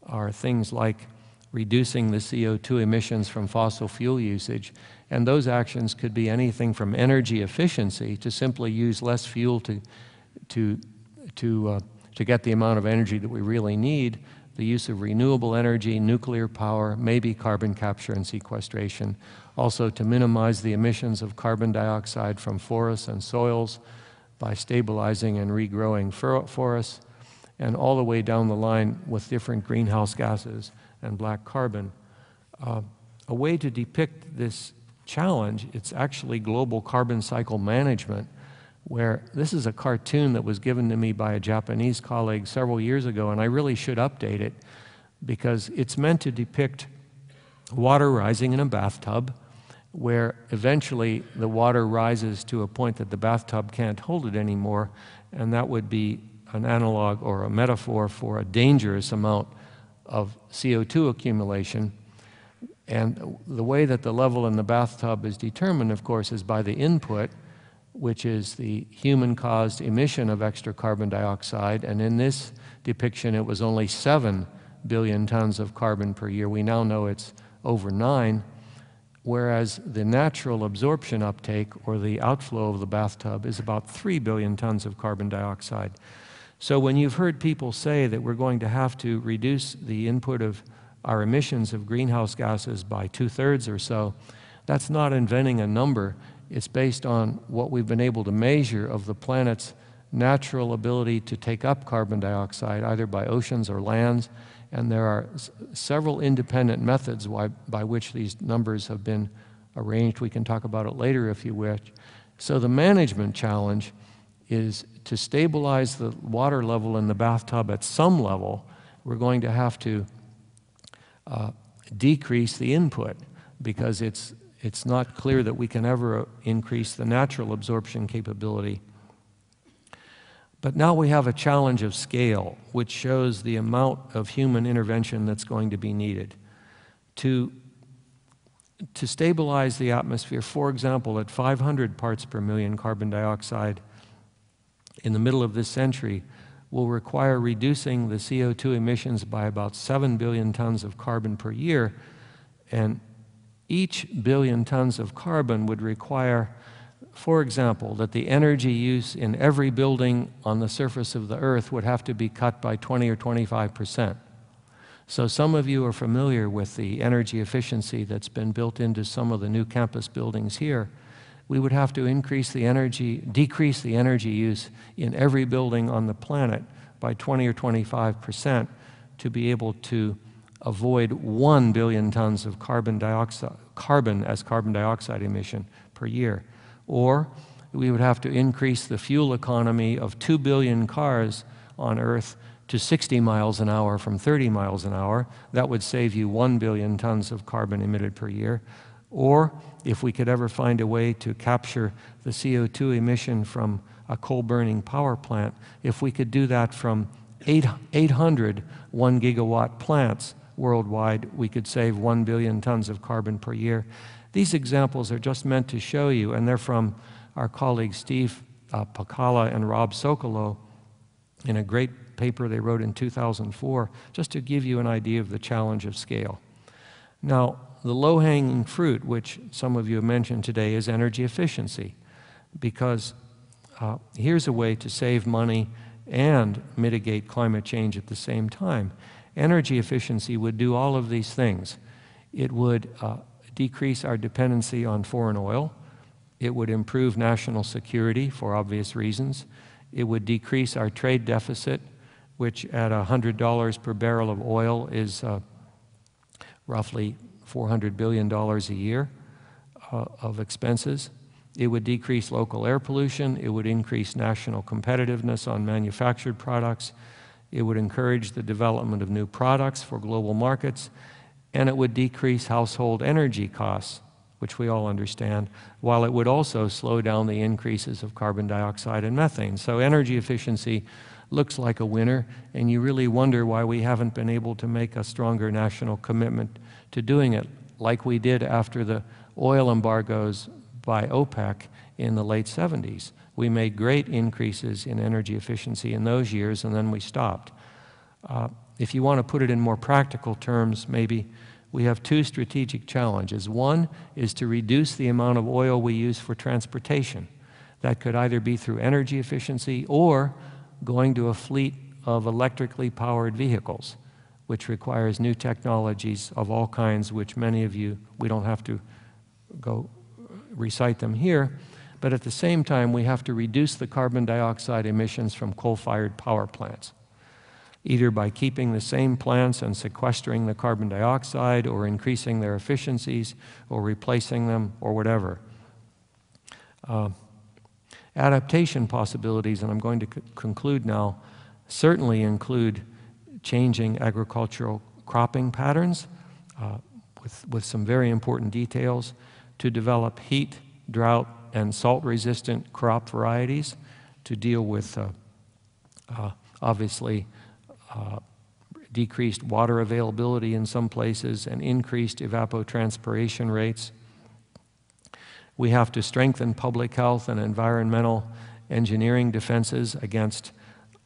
are things like reducing the CO2 emissions from fossil fuel usage, and those actions could be anything from energy efficiency, to simply use less fuel to get the amount of energy that we really need, the use of renewable energy, nuclear power, maybe carbon capture and sequestration, also to minimize the emissions of carbon dioxide from forests and soils by stabilizing and regrowing forests, and all the way down the line with different greenhouse gases and black carbon. A way to depict this challenge. It's actually global carbon cycle management, where this is a cartoon that was given to me by a Japanese colleague several years ago, and I really should update it because it's meant to depict water rising in a bathtub, where eventually the water rises to a point that the bathtub can't hold it anymore, and that would be an analog or a metaphor for a dangerous amount of CO2 accumulation. And the way that the level in the bathtub is determined, of course, is by the input, which is the human-caused emission of extra carbon dioxide. And in this depiction, it was only 7 billion tons of carbon per year. We now know it's over 9, whereas the natural absorption uptake, or the outflow of the bathtub, is about 3 billion tons of carbon dioxide. So when you've heard people say that we're going to have to reduce the input of our emissions of greenhouse gases by 2/3 or so, that's not inventing a number. It's based on what we've been able to measure of the planet's natural ability to take up carbon dioxide, either by oceans or lands. And there are several independent methods by which these numbers have been arranged. We can talk about it later if you wish. So the management challenge is to stabilize the water level in the bathtub at some level. We're going to have to decrease the input, because it's not clear that we can ever increase the natural absorption capability. But now we have a challenge of scale, which shows the amount of human intervention that's going to be needed. To stabilize the atmosphere, for example, at 500 parts per million carbon dioxide in the middle of this century, will require reducing the CO2 emissions by about 7 billion tons of carbon per year. And each billion tons of carbon would require, for example, that the energy use in every building on the surface of the Earth would have to be cut by 20 or 25%. So some of you are familiar with the energy efficiency that's been built into some of the new campus buildings here. We would have to decrease the energy use in every building on the planet by 20 or 25% to be able to avoid 1 billion tons of carbon as carbon dioxide emission per year. Or we would have to increase the fuel economy of 2 billion cars on Earth to 60 miles an hour from 30 miles an hour. That would save you 1 billion tons of carbon emitted per year. Or if we could ever find a way to capture the CO2 emission from a coal-burning power plant, if we could do that from 800 1-gigawatt plants worldwide, we could save 1 billion tons of carbon per year. These examples are just meant to show you, and they're from our colleagues Steve Pacala and Rob Sokolow in a great paper they wrote in 2004, just to give you an idea of the challenge of scale. Now, the low-hanging fruit, which some of you have mentioned today, is energy efficiency, because here's a way to save money and mitigate climate change at the same time. Energy efficiency would do all of these things. It would decrease our dependency on foreign oil. It would improve national security for obvious reasons. It would decrease our trade deficit, which at $100 per barrel of oil is roughly $400 billion a year of expenses. It would decrease local air pollution. It would increase national competitiveness on manufactured products. It would encourage the development of new products for global markets. And it would decrease household energy costs, which we all understand, while it would also slow down the increases of carbon dioxide and methane. So energy efficiency looks like a winner, and you really wonder why we haven't been able to make a stronger national commitment to doing it, like we did after the oil embargoes by OPEC in the late 70s. We made great increases in energy efficiency in those years, and then we stopped. If you want to put it in more practical terms, maybe we have two strategic challenges. One is to reduce the amount of oil we use for transportation. That could either be through energy efficiency or going to a fleet of electrically powered vehicles, which requires new technologies of all kinds, which many of you, we don't have to go recite them here. But at the same time, we have to reduce the carbon dioxide emissions from coal-fired power plants. either by keeping the same plants and sequestering the carbon dioxide, or increasing their efficiencies, or replacing them, or whatever. Adaptation possibilities, and I'm going to conclude now, certainly include changing agricultural cropping patterns with some very important details, to develop heat, drought, and salt-resistant crop varieties to deal with, obviously, decreased water availability in some places and increased evapotranspiration rates. We have to strengthen public health and environmental engineering defenses against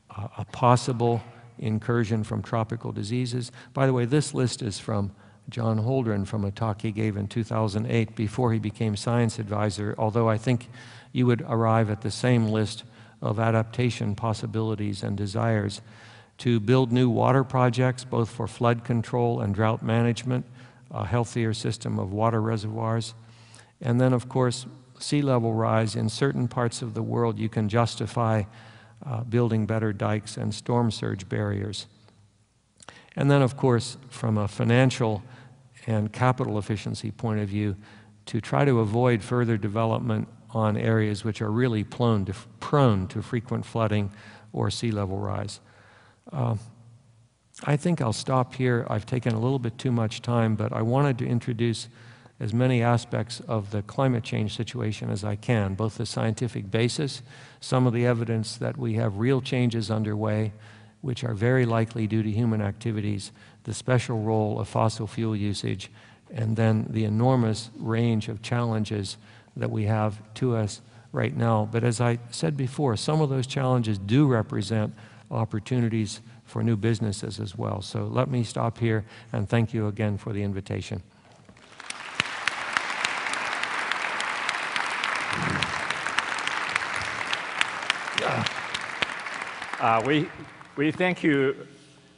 a possible incursion from tropical diseases. By the way, this list is from John Holdren from a talk he gave in 2008 before he became science advisor, although I think you would arrive at the same list of adaptation possibilities and desires. To build new water projects, both for flood control and drought management, a healthier system of water reservoirs. And then, of course, sea level rise. In certain parts of the world, you can justify building better dikes and storm surge barriers. And then, of course, from a financial and capital efficiency point of view, to try to avoid further development on areas which are really prone to frequent flooding or sea level rise. I think I'll stop here. I've taken a little bit too much time, but I wanted to introduce as many aspects of the climate change situation as I can, both the scientific basis, some of the evidence that we have real changes underway, which are very likely due to human activities, the special role of fossil fuel usage, and then the enormous range of challenges that we have to us right now. But as I said before, some of those challenges do represent opportunities for new businesses as well. So let me stop here and thank you again for the invitation. We thank you,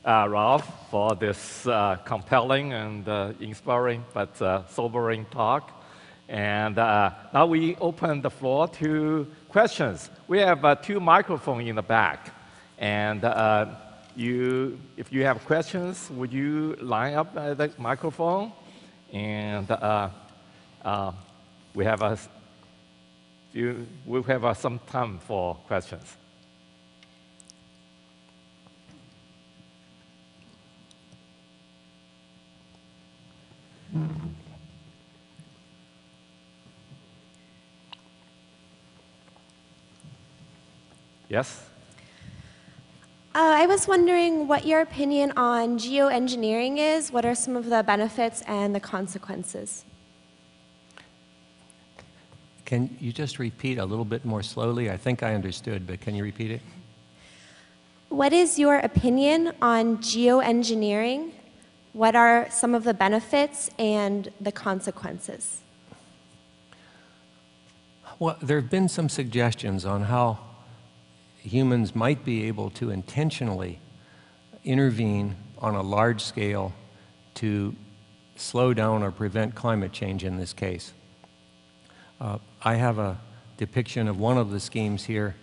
Ralph, for this compelling and inspiring but sobering talk. And now we open the floor to questions. We have 2 microphones in the back. And if you have questions, would you line up the microphone? And we'll have some time for questions. Yes? I was wondering what your opinion on geoengineering is. What are some of the benefits and the consequences? Can you just repeat a little bit more slowly? I think I understood, but can you repeat it? What is your opinion on geoengineering? What are some of the benefits and the consequences? Well, there have been some suggestions on how humans might be able to intentionally intervene on a large scale to slow down or prevent climate change in this case. I have a depiction of one of the schemes here,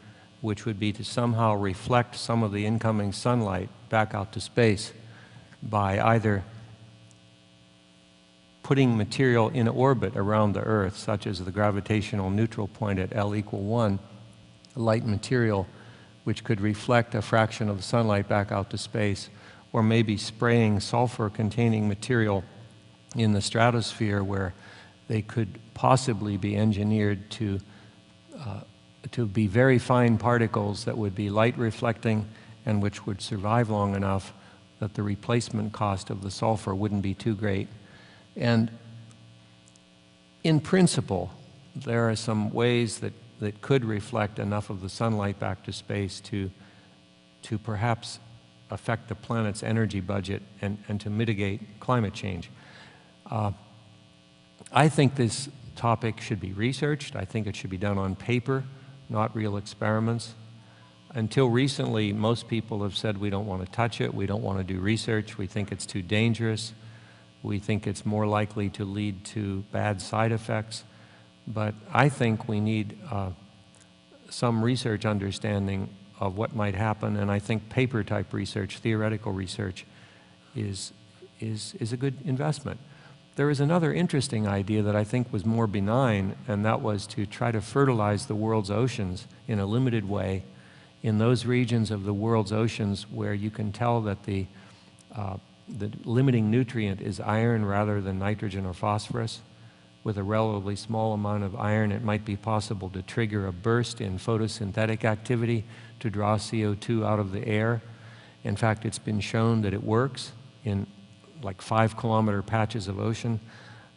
which would be to somehow reflect some of the incoming sunlight back out to space by either putting material in orbit around the Earth, such as the gravitational neutral point at L = 1, light material which could reflect a fraction of the sunlight back out to space, or maybe spraying sulfur-containing material in the stratosphere where they could possibly be engineered to be very fine particles that would be light-reflecting and which would survive long enough that the replacement cost of the sulfur wouldn't be too great. And in principle, there are some ways that could reflect enough of the sunlight back to space to perhaps affect the planet's energy budget and to mitigate climate change. I think this topic should be researched. I think it should be done on paper, not real experiments. Until recently, most people have said we don't want to touch it, we don't want to do research, we think it's too dangerous, we think it's more likely to lead to bad side effects. But I think we need some research understanding of what might happen, and I think paper-type research, theoretical research, is a good investment. There is another interesting idea that I think was more benign, and that was to try to fertilize the world's oceans in a limited way in those regions of the world's oceans where you can tell that the limiting nutrient is iron rather than nitrogen or phosphorus. With a relatively small amount of iron, it might be possible to trigger a burst in photosynthetic activity to draw CO2 out of the air. In fact, it's been shown that it works in like 5-kilometer patches of ocean.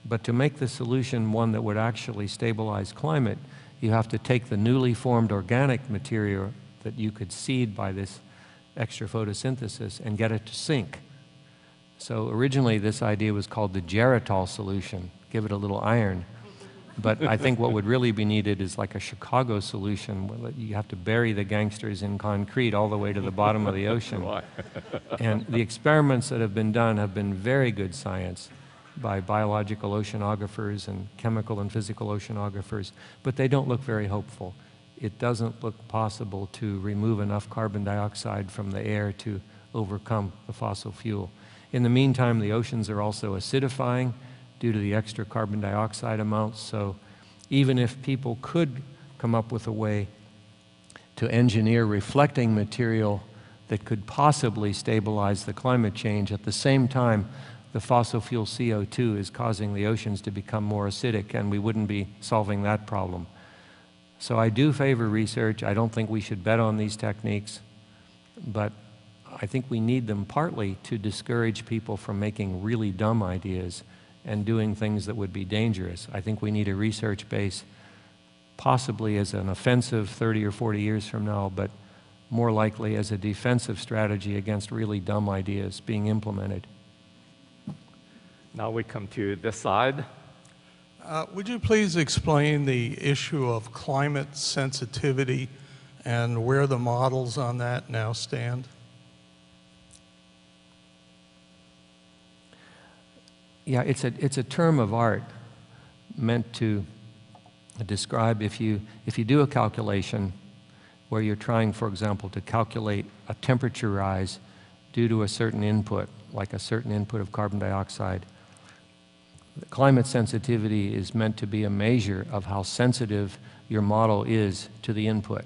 But to make the solution one that would actually stabilize climate, you have to take the newly formed organic material that you could seed by this extra photosynthesis and get it to sink. So originally this idea was called the geritol solution, give it a little iron. But I think what would really be needed is like a Chicago solution, where you have to bury the gangsters in concrete all the way to the bottom of the ocean. And the experiments that have been done have been very good science by biological oceanographers and chemical and physical oceanographers, but they don't look very hopeful. It doesn't look possible to remove enough carbon dioxide from the air to overcome the fossil fuel. In the meantime, the oceans are also acidifying due to the extra carbon dioxide amounts. So even if people could come up with a way to engineer reflecting material that could possibly stabilize the climate change, at the same time, the fossil fuel CO2 is causing the oceans to become more acidic, and we wouldn't be solving that problem. So I do favor research. I don't think we should bet on these techniques, but I think we need them partly to discourage people from making really dumb ideas and doing things that would be dangerous. I think we need a research base, possibly as an offensive 30 or 40 years from now, but more likely as a defensive strategy against really dumb ideas being implemented. Now we come to this side. Would you please explain the issue of climate sensitivity and where the models on that now stand? Yeah, it's a term of art meant to describe if you do a calculation where you're trying, for example, to calculate a temperature rise due to a certain input, like a certain input of carbon dioxide. Climate sensitivity is meant to be a measure of how sensitive your model is to the input.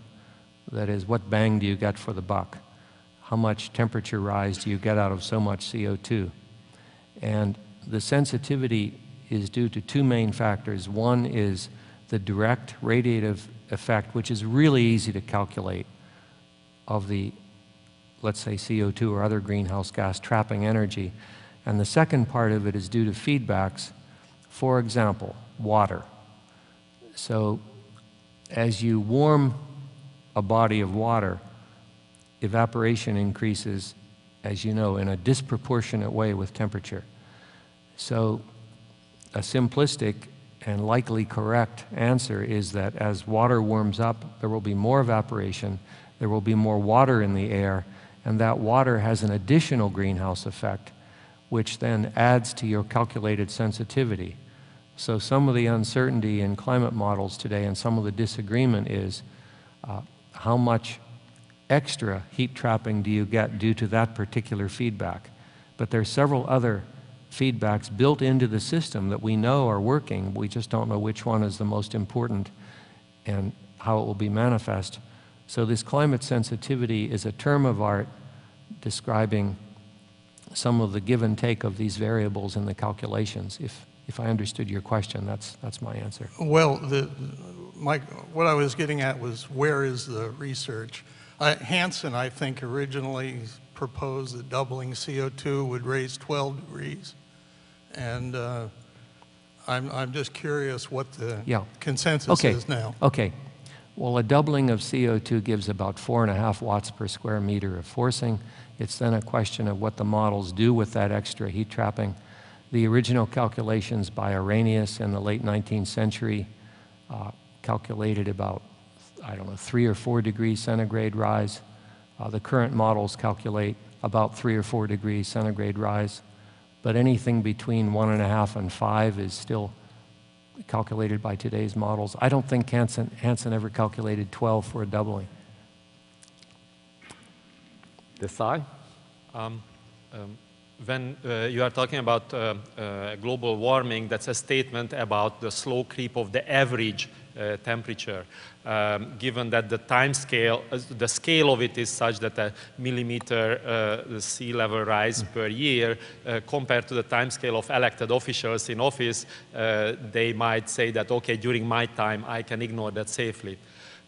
That is, what bang do you get for the buck? How much temperature rise do you get out of so much CO2? And the sensitivity is due to two main factors. One is the direct radiative effect, which is really easy to calculate, of the, let's say, CO2 or other greenhouse gas trapping energy. And the second part of it is due to feedbacks. For example, water. So as you warm a body of water, evaporation increases, as you know, in a disproportionate way with temperature. So a simplistic and likely correct answer is that as water warms up, there will be more evaporation, there will be more water in the air, and that water has an additional greenhouse effect, which then adds to your calculated sensitivity. So some of the uncertainty in climate models today and some of the disagreement is how much extra heat trapping do you get due to that particular feedback. But there are several other feedbacks built into the system that we know are working. We just don't know which one is the most important and how it will be manifest. So this climate sensitivity is a term of art describing some of the give and take of these variables in the calculations. If I understood your question, that's my answer. Well, what I was getting at was, where is the research? Hansen, I think, originally proposed that doubling CO2 would raise 12 degrees. And I'm just curious what the consensus is now. Okay. Well, a doubling of CO2 gives about 4.5 watts per square meter of forcing. It's then a question of what the models do with that extra heat trapping. The original calculations by Arrhenius in the late 19th century calculated about, 3 or 4 degrees centigrade rise. The current models calculate about 3 or 4 degrees centigrade rise, but anything between 1.5 and 5 is still calculated by today's models. I don't think Hansen ever calculated 12 for a doubling. this side. When you are talking about global warming, that's a statement about the slow creep of the average temperature. Given that the time scale, the scale of it is such that a millimeter sea level rise per year, compared to the time scale of elected officials in office, they might say that, okay, during my time, I can ignore that safely.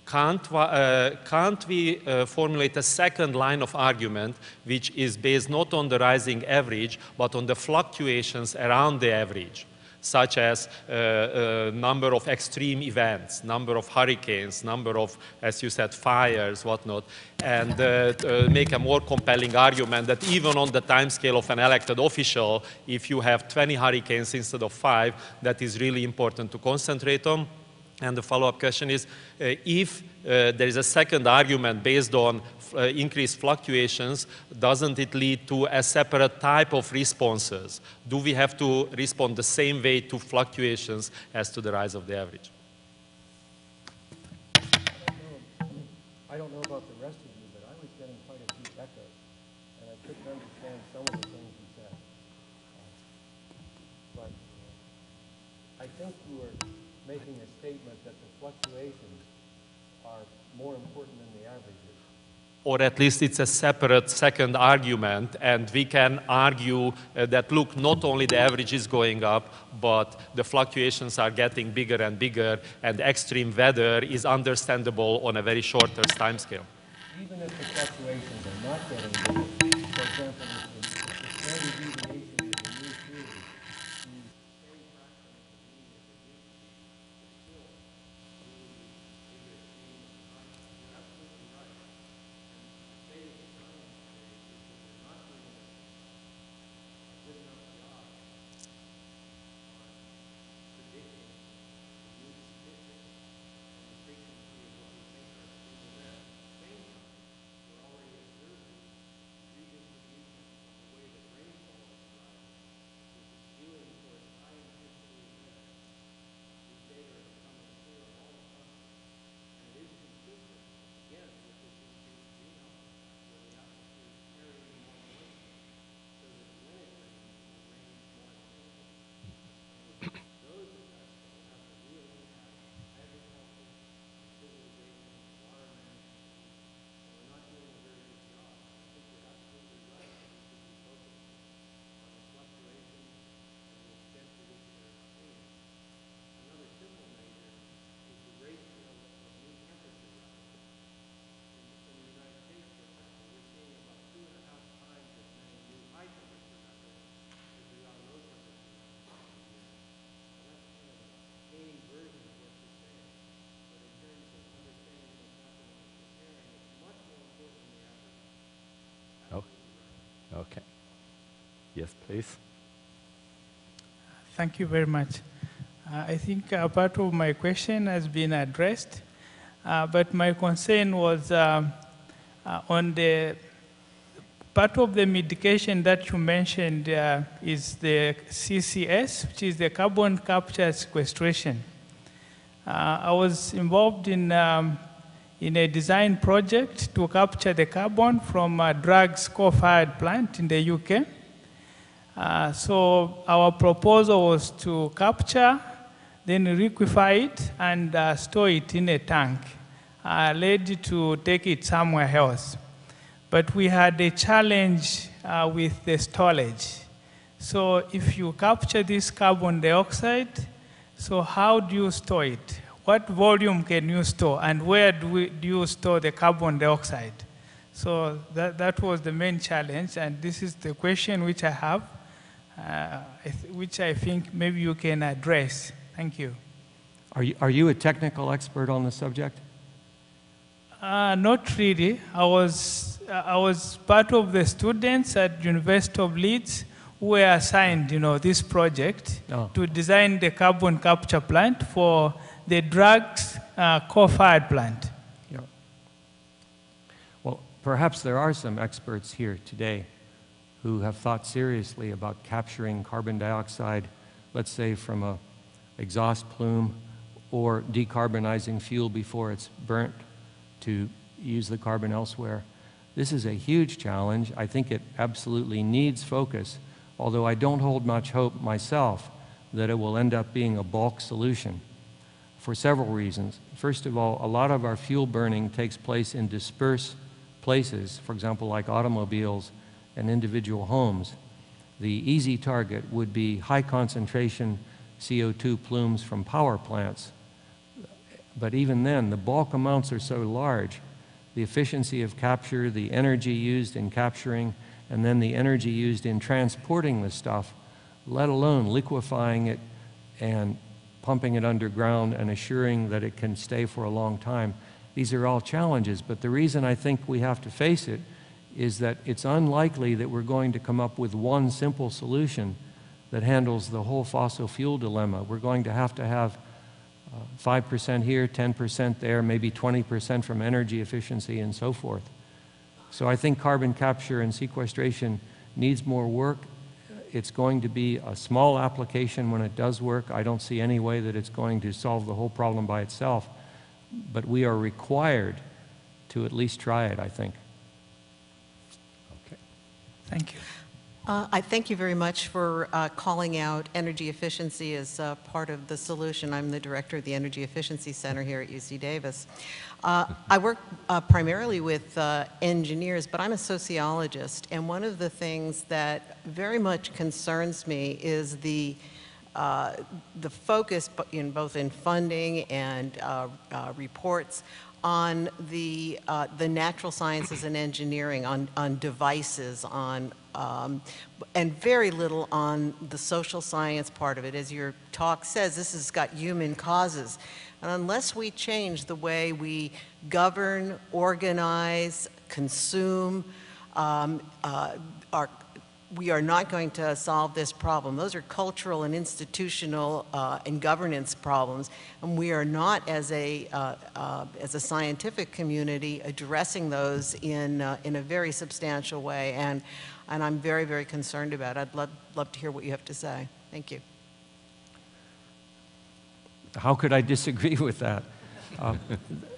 Can't we formulate a second line of argument which is based not on the rising average, but on the fluctuations around the average, such as number of extreme events, number of hurricanes, number of, as you said, fires, whatnot, and make a more compelling argument that even on the time scale of an elected official, if you have 20 hurricanes instead of 5, that is really important to concentrate on. And the follow-up question is, if there is a second argument based on increased fluctuations, doesn't it lead to a separate type of responses? Do we have to respond the same way to fluctuations as to the rise of the average? I don't know about the rest of you, but I was getting quite a few echoes, and I couldn't understand some of the things you said. But I think you were making a statement that the fluctuations are more important than the averages. Or at least it's a separate second argument, and we can argue that, look, not only the average is going up, but the fluctuations are getting bigger and bigger, and extreme weather is understandable on a very shorter time scale. Even if the fluctuations are not getting bigger, for example, if the standard deviation is a new theory, Okay. Yes, please. Thank you very much. I think part of my question has been addressed, but my concern was on the part of the mitigation that you mentioned is the CCS, which is the carbon capture sequestration. I was involved in a design project to capture the carbon from a Dragg's coal-fired plant in the UK. So our proposal was to capture, then liquefy it, and store it in a tank, ready to take it somewhere else. But we had a challenge with the storage. So if you capture this carbon dioxide, so how do you store it? What volume can you store, and where do you store the carbon dioxide? So that was the main challenge, and this is the question which I have, which I think maybe you can address. Thank you. Are you a technical expert on the subject? Not really. I was part of the students at University of Leeds who were assigned, this project to design the carbon capture plant for the Dragg's coal-fired plant. Yeah. Well, perhaps there are some experts here today who have thought seriously about capturing carbon dioxide, let's say from a exhaust plume, or decarbonizing fuel before it's burnt to use the carbon elsewhere. This is a huge challenge. I think it absolutely needs focus, although I don't hold much hope myself that it will end up being a bulk solution for several reasons. First of all, a lot of our fuel burning takes place in dispersed places, for example, like automobiles and individual homes. The easy target would be high concentration CO2 plumes from power plants. But even then, the bulk amounts are so large, the efficiency of capture, the energy used in capturing, and then the energy used in transporting the stuff, let alone liquefying it and pumping it underground and assuring that it can stay for a long time. These are all challenges, but the reason I think we have to face it is that it's unlikely that we're going to come up with one simple solution that handles the whole fossil fuel dilemma. We're going to have 5% here, 10% there, maybe 20% from energy efficiency and so forth. So I think carbon capture and sequestration needs more work. It's going to be a small application when it does work. I don't see any way that it's going to solve the whole problem by itself, but we are required to at least try it, I think. Okay. Thank you. I thank you very much for calling out energy efficiency as part of the solution. I'm the director of the Energy Efficiency Center here at UC Davis. I work primarily with engineers, but I'm a sociologist, and one of the things that very much concerns me is the focus both in funding and reports on the natural sciences and engineering, on devices, and very little on the social science part of it. As your talk says, this has got human causes. And unless we change the way we govern, organize, consume, we are not going to solve this problem. Those are cultural and institutional and governance problems, and we are not, as a scientific community, addressing those in a very substantial way. And I'm very, very concerned about it. I'd love to hear what you have to say. Thank you. How could I disagree with that?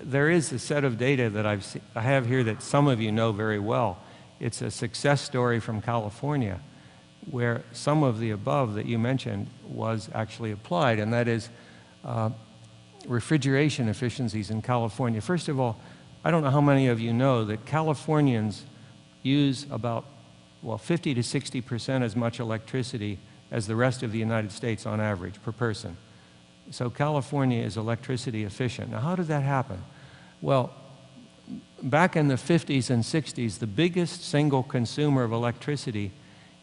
There is a set of data that I have here that some of you know very well. It's a success story from California where some of the above that you mentioned was actually applied, and that is refrigeration efficiencies in California. First of all, I don't know how many of you know that Californians use about 50 to 60% as much electricity as the rest of the United States on average per person. So California is electricity efficient. Now, how did that happen? Well, back in the 50s and 60s, the biggest single consumer of electricity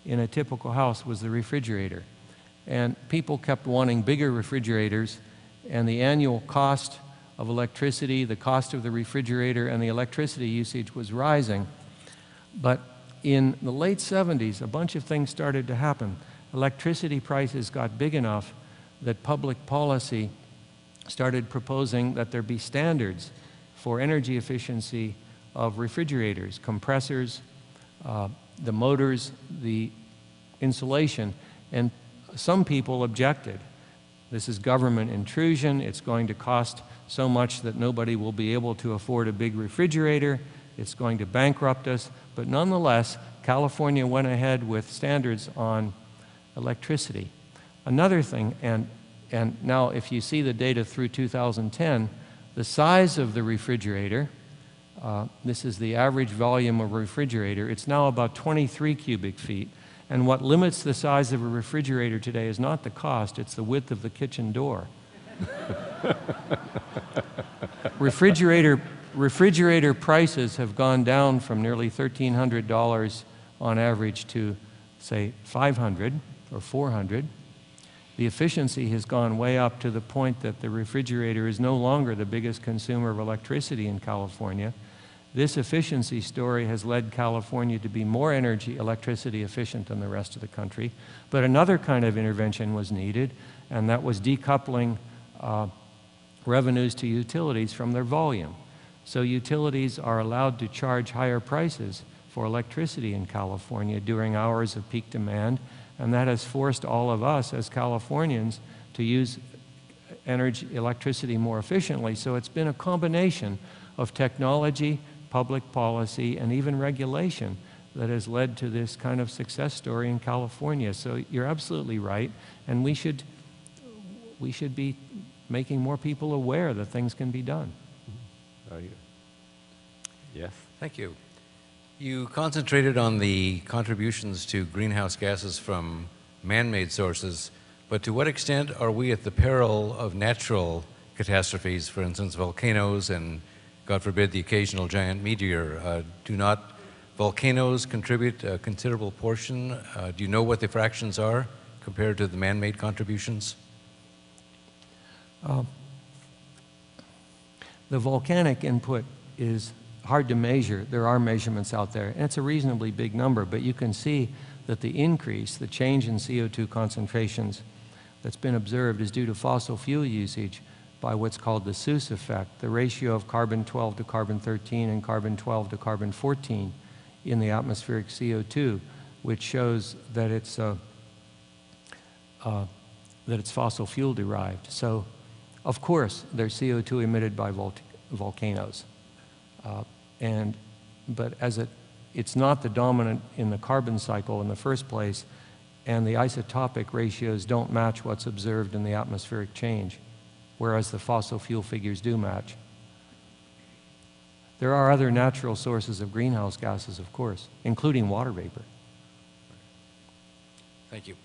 in a typical house was the refrigerator. And people kept wanting bigger refrigerators, and the annual cost of electricity, the cost of the refrigerator, and the electricity usage was rising. But in the late 70s, a bunch of things started to happen. Electricity prices got big enough that public policy started proposing that there be standards for energy efficiency of refrigerators, compressors, the motors, the insulation, and some people objected. This is government intrusion. It's going to cost so much that nobody will be able to afford a big refrigerator. It's going to bankrupt us. But nonetheless, California went ahead with standards on electricity. Another thing, and now if you see the data through 2010, the size of the refrigerator, this is the average volume of a refrigerator, it's now about 23 cubic feet. And what limits the size of a refrigerator today is not the cost, it's the width of the kitchen door. Refrigerator prices have gone down from nearly $1,300 on average to, say, $500 or $400. The efficiency has gone way up to the point that the refrigerator is no longer the biggest consumer of electricity in California. This efficiency story has led California to be more electricity efficient than the rest of the country. But another kind of intervention was needed, and that was decoupling revenues to utilities from their volume. So utilities are allowed to charge higher prices for electricity in California during hours of peak demand, and that has forced all of us as Californians to use electricity more efficiently. So it's been a combination of technology, public policy, and even regulation that has led to this kind of success story in California. So you're absolutely right, and we should be making more people aware that things can be done. Very good. Yes. Thank you. You concentrated on the contributions to greenhouse gases from man-made sources, but to what extent are we at the peril of natural catastrophes, for instance, volcanoes and, God forbid, the occasional giant meteor? Do not volcanoes contribute a considerable portion? Do you know what the fractions are compared to the man-made contributions? The volcanic input is hard to measure. There are measurements out there, and it's a reasonably big number, but you can see that the increase, the change in CO2 concentrations that's been observed is due to fossil fuel usage by what's called the Seuss effect, the ratio of carbon-12 to carbon-13 and carbon-12 to carbon-14 in the atmospheric CO2, which shows that it's fossil fuel derived. So, of course, there's CO2 emitted by volcanoes. But it's not the dominant in the carbon cycle in the first place, and the isotopic ratios don't match what's observed in the atmospheric change, whereas the fossil fuel figures do match. There are other natural sources of greenhouse gases, of course, including water vapor. Thank you.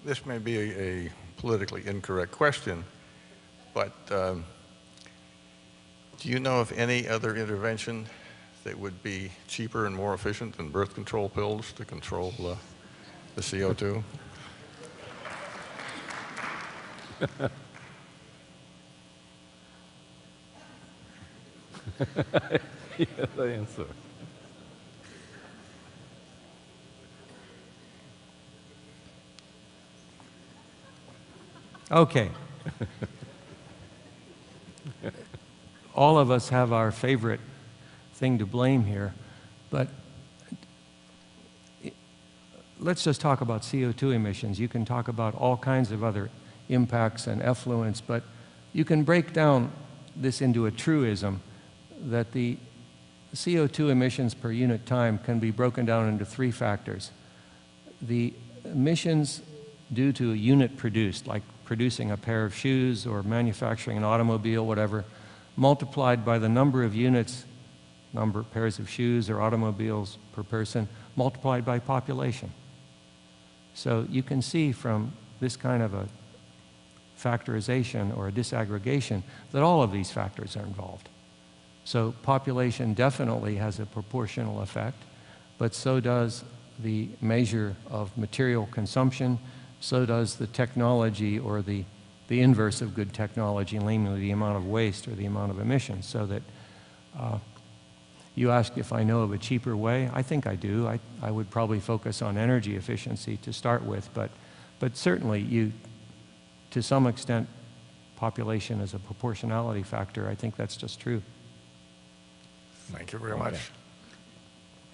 This may be a politically incorrect question, but do you know of any other intervention that would be cheaper and more efficient than birth control pills to control the CO2? Yes, the answer. Okay. All of us have our favorite thing to blame here, but let's just talk about CO2 emissions. You can talk about all kinds of other impacts and effluents, but you can break down this into a truism that the CO2 emissions per unit time can be broken down into three factors. The emissions due to a unit produced, like producing a pair of shoes or manufacturing an automobile, whatever, multiplied by the number of units, number of pairs of shoes or automobiles per person, multiplied by population. So you can see from this kind of a factorization or a disaggregation that all of these factors are involved. So population definitely has a proportional effect, but so does the measure of material consumption, so does the technology or the inverse of good technology, namely the amount of waste or the amount of emissions. So that you asked if I know of a cheaper way. I think I do. I would probably focus on energy efficiency to start with, but certainly to some extent, population is a proportionality factor. I think that's just true. Thank you very much.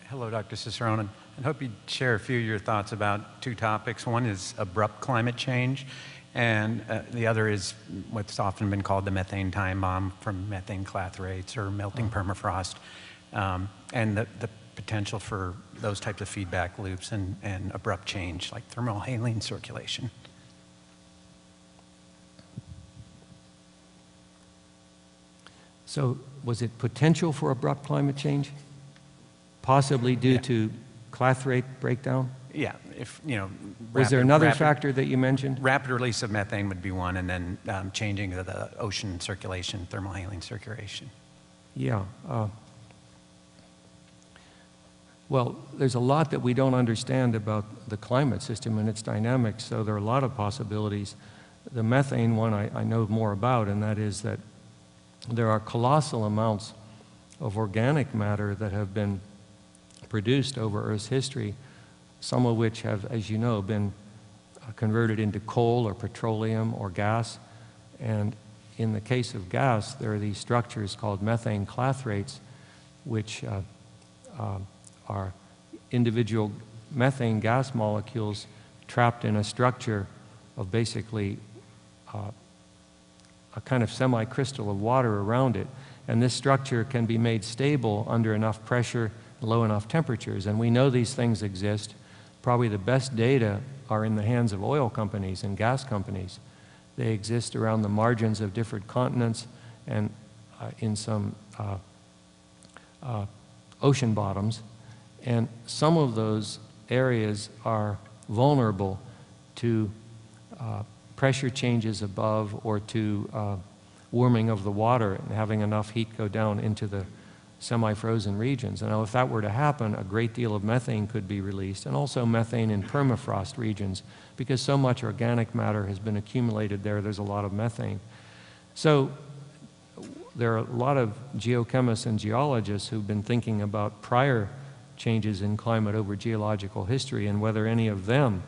Hello, Dr. Cicerone. I hope you'd share a few of your thoughts about two topics. One is abrupt climate change, and the other is what's often been called the methane time bomb from methane clathrates or melting permafrost, and the potential for those types of feedback loops and abrupt change, like thermohaline circulation. So was it potential for abrupt climate change? Possibly due to clathrate breakdown? Yeah, if, Was there another factor that you mentioned? Rapid release of methane would be one, and then changing of the ocean circulation, thermohaline circulation. Yeah. Well, there's a lot that we don't understand about the climate system and its dynamics, so there are a lot of possibilities. The methane one I know more about, and that is that there are colossal amounts of organic matter that have been produced over Earth's history, some of which have, as you know, been converted into coal or petroleum or gas. And in the case of gas, there are these structures called methane clathrates, which are individual methane gas molecules trapped in a structure of basically a kind of semi-crystal of water around it. And this structure can be made stable under enough pressure and low enough temperatures. And we know these things exist. Probably the best data are in the hands of oil companies and gas companies. They exist around the margins of different continents and in some ocean bottoms. And some of those areas are vulnerable to pressure changes above or to warming of the water and having enough heat go down into the semi-frozen regions. And now if that were to happen, a great deal of methane could be released, and also methane in permafrost regions, because so much organic matter has been accumulated there, there's a lot of methane. So there are a lot of geochemists and geologists who've been thinking about prior changes in climate over geological history and whether any of them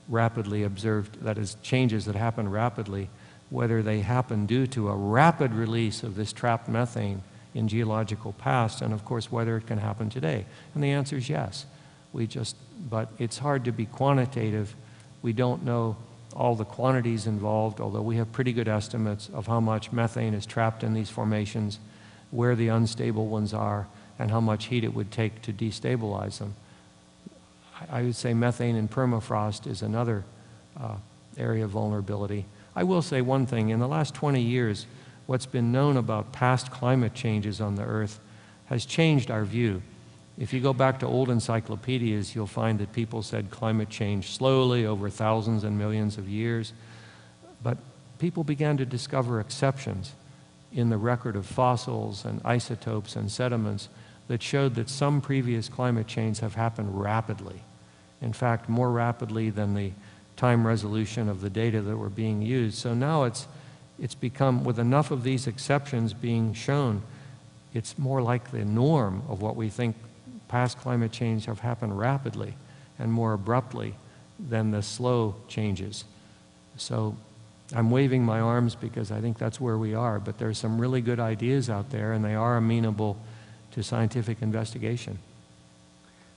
rapidly observed, that is, changes that happen rapidly, whether they happen due to a rapid release of this trapped methane in geological past, and of course whether it can happen today. And the answer is yes. But it's hard to be quantitative. We don't know all the quantities involved, although we have pretty good estimates of how much methane is trapped in these formations, where the unstable ones are, and how much heat it would take to destabilize them. I would say methane in permafrost is another area of vulnerability. I will say one thing. In the last 20 years, what's been known about past climate changes on the Earth has changed our view. If you go back to old encyclopedias, you'll find that people said climate changed slowly over thousands and millions of years. But people began to discover exceptions in the record of fossils and isotopes and sediments that showed that some previous climate changes have happened rapidly. In fact, more rapidly than the time resolution of the data that were being used. So now it's become, with enough of these exceptions being shown, it's more like the norm of what we think past climate change have happened rapidly and more abruptly than the slow changes. So I'm waving my arms because I think that's where we are, but there's some really good ideas out there and they are amenable to scientific investigation.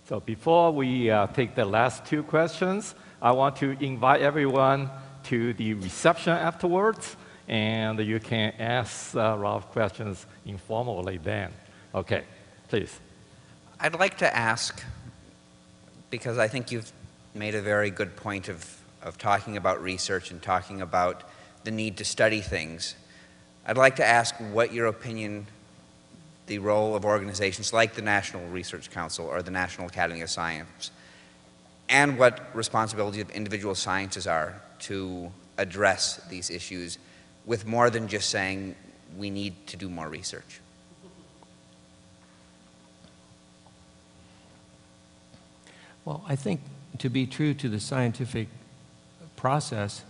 So before we take the last two questions, I want to invite everyone to the reception afterwards, and you can ask Ralph questions informally then. Okay, please. I'd like to ask, because I think you've made a very good point of talking about research and talking about the need to study things. I'd like to ask what your opinion, the role of organizations like the National Research Council or the National Academy of Science, and what responsibilities of individual sciences are to address these issues with more than just saying we need to do more research. Well, I think to be true to the scientific process,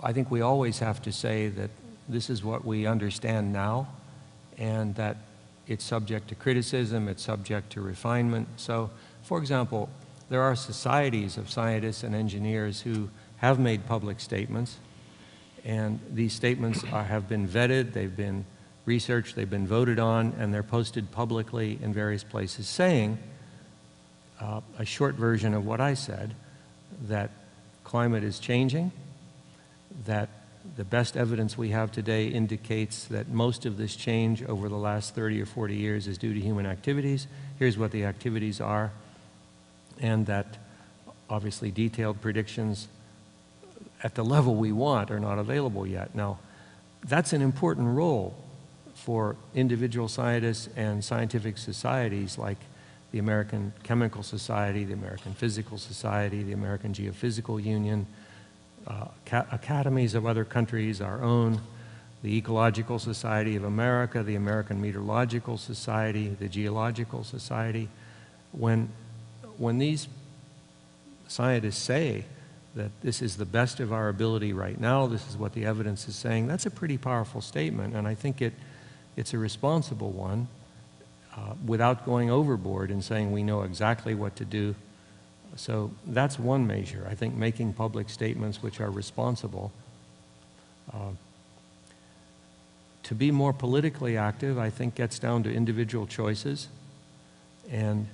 I think we always have to say that this is what we understand now and that it's subject to criticism, it's subject to refinement. So, for example, there are societies of scientists and engineers who have made public statements, and these statements have been vetted, they've been researched, they've been voted on, and they're posted publicly in various places saying a short version of what I said, that climate is changing, that the best evidence we have today indicates that most of this change over the last 30 or 40 years is due to human activities. Here's what the activities are, and that obviously detailed predictions at the level we want are not available yet. Now, that's an important role for individual scientists and scientific societies like the American Chemical Society, the American Physical Society, the American Geophysical Union, academies of other countries, our own, the Ecological Society of America, the American Meteorological Society, the Geological Society. When these scientists say that this is the best of our ability right now, this is what the evidence is saying, that's a pretty powerful statement, and I think it's a responsible one without going overboard and saying we know exactly what to do. So that's one measure, I think, making public statements which are responsible. To be more politically active, I think, gets down to individual choices, and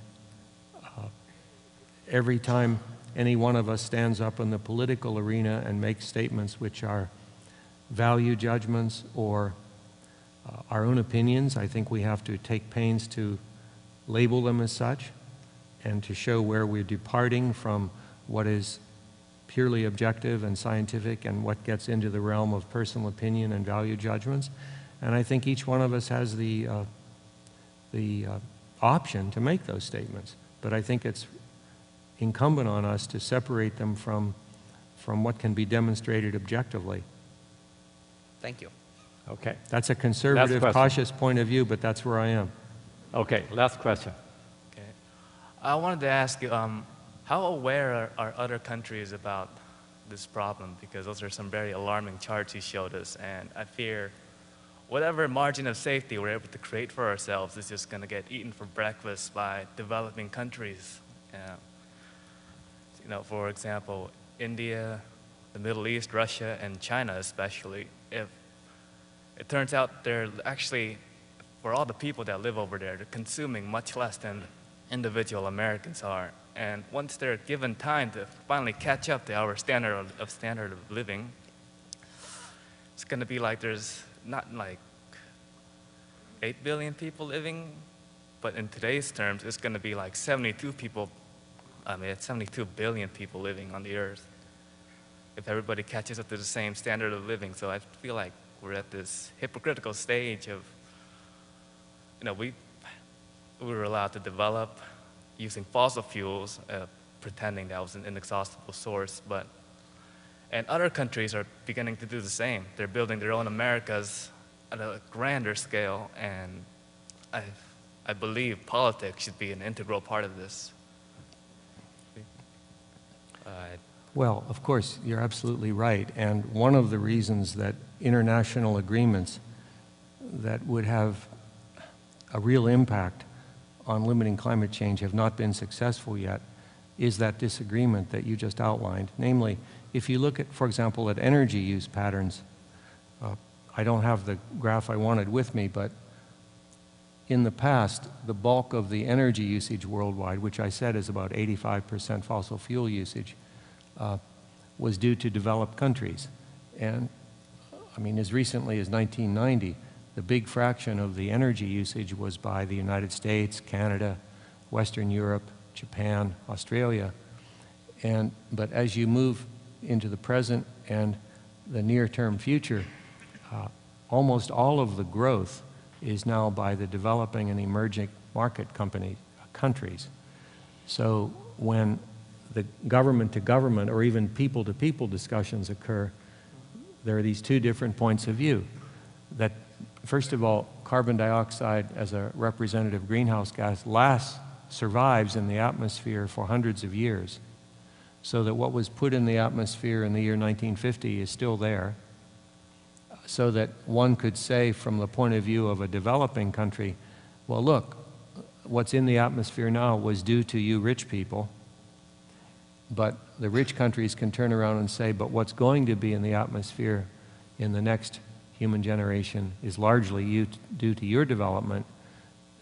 every time any one of us stands up in the political arena and makes statements which are value judgments or our own opinions. I think we have to take pains to label them as such and to show where we're departing from what is purely objective and scientific and what gets into the realm of personal opinion and value judgments. And I think each one of us has the option to make those statements. But I think it's incumbent on us to separate them from what can be demonstrated objectively. Thank you. Okay. That's a conservative, cautious point of view, but that's where I am. Okay, last question. Okay. I wanted to ask you, how aware are other countries about this problem? Because those are some very alarming charts you showed us, and I fear whatever margin of safety we're able to create for ourselves is just going to get eaten for breakfast by developing countries. You know, for example, India, the Middle East, Russia, and China especially. If it turns out they're actually, for all the people that live over there, they're consuming much less than individual Americans are. And once they're given time to finally catch up to our standard of living, it's going to be like there's not like 8 billion people living, but in today's terms, it's going to be like 72 billion people living on the earth if everybody catches up to the same standard of living. So I feel like we're at this hypocritical stage of, you know, we were allowed to develop using fossil fuels, pretending that was an inexhaustible source, and other countries are beginning to do the same. They're building their own Americas at a grander scale, and I believe politics should be an integral part of this. Well, of course, you're absolutely right. And one of the reasons that international agreements that would have a real impact on limiting climate change have not been successful yet is that disagreement that you just outlined. Namely, if you look at, for example, at energy use patterns, I don't have the graph I wanted with me, but in the past, the bulk of the energy usage worldwide, which I said is about 85% fossil fuel usage, was due to developed countries. And I mean, as recently as 1990, the big fraction of the energy usage was by the United States, Canada, Western Europe, Japan, Australia. But as you move into the present and the near-term future, almost all of the growth is now by the developing and emerging market countries. So when the government-to-government or even people-to-people discussions occur, there are these two different points of view. That, first of all, carbon dioxide as a representative greenhouse gas survives in the atmosphere for hundreds of years, so that what was put in the atmosphere in the year 1950 is still there, so that one could say from the point of view of a developing country, well, look, what's in the atmosphere now was due to you rich people, but the rich countries can turn around and say, but what's going to be in the atmosphere in the next human generation is largely due to your development.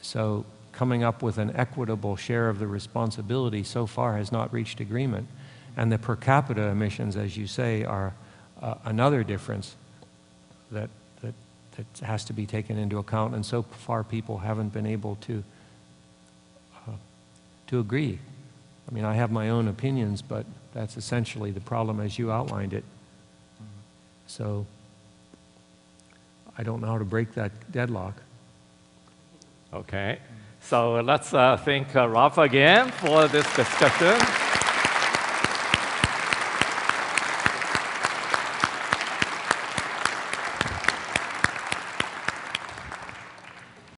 So coming up with an equitable share of the responsibility so far has not reached agreement. And the per capita emissions, as you say, are another difference that has to be taken into account. And so far people haven't been able to agree. I mean, I have my own opinions, but that's essentially the problem as you outlined it. So I don't know how to break that deadlock. Okay. So let's thank Ralph again for this discussion.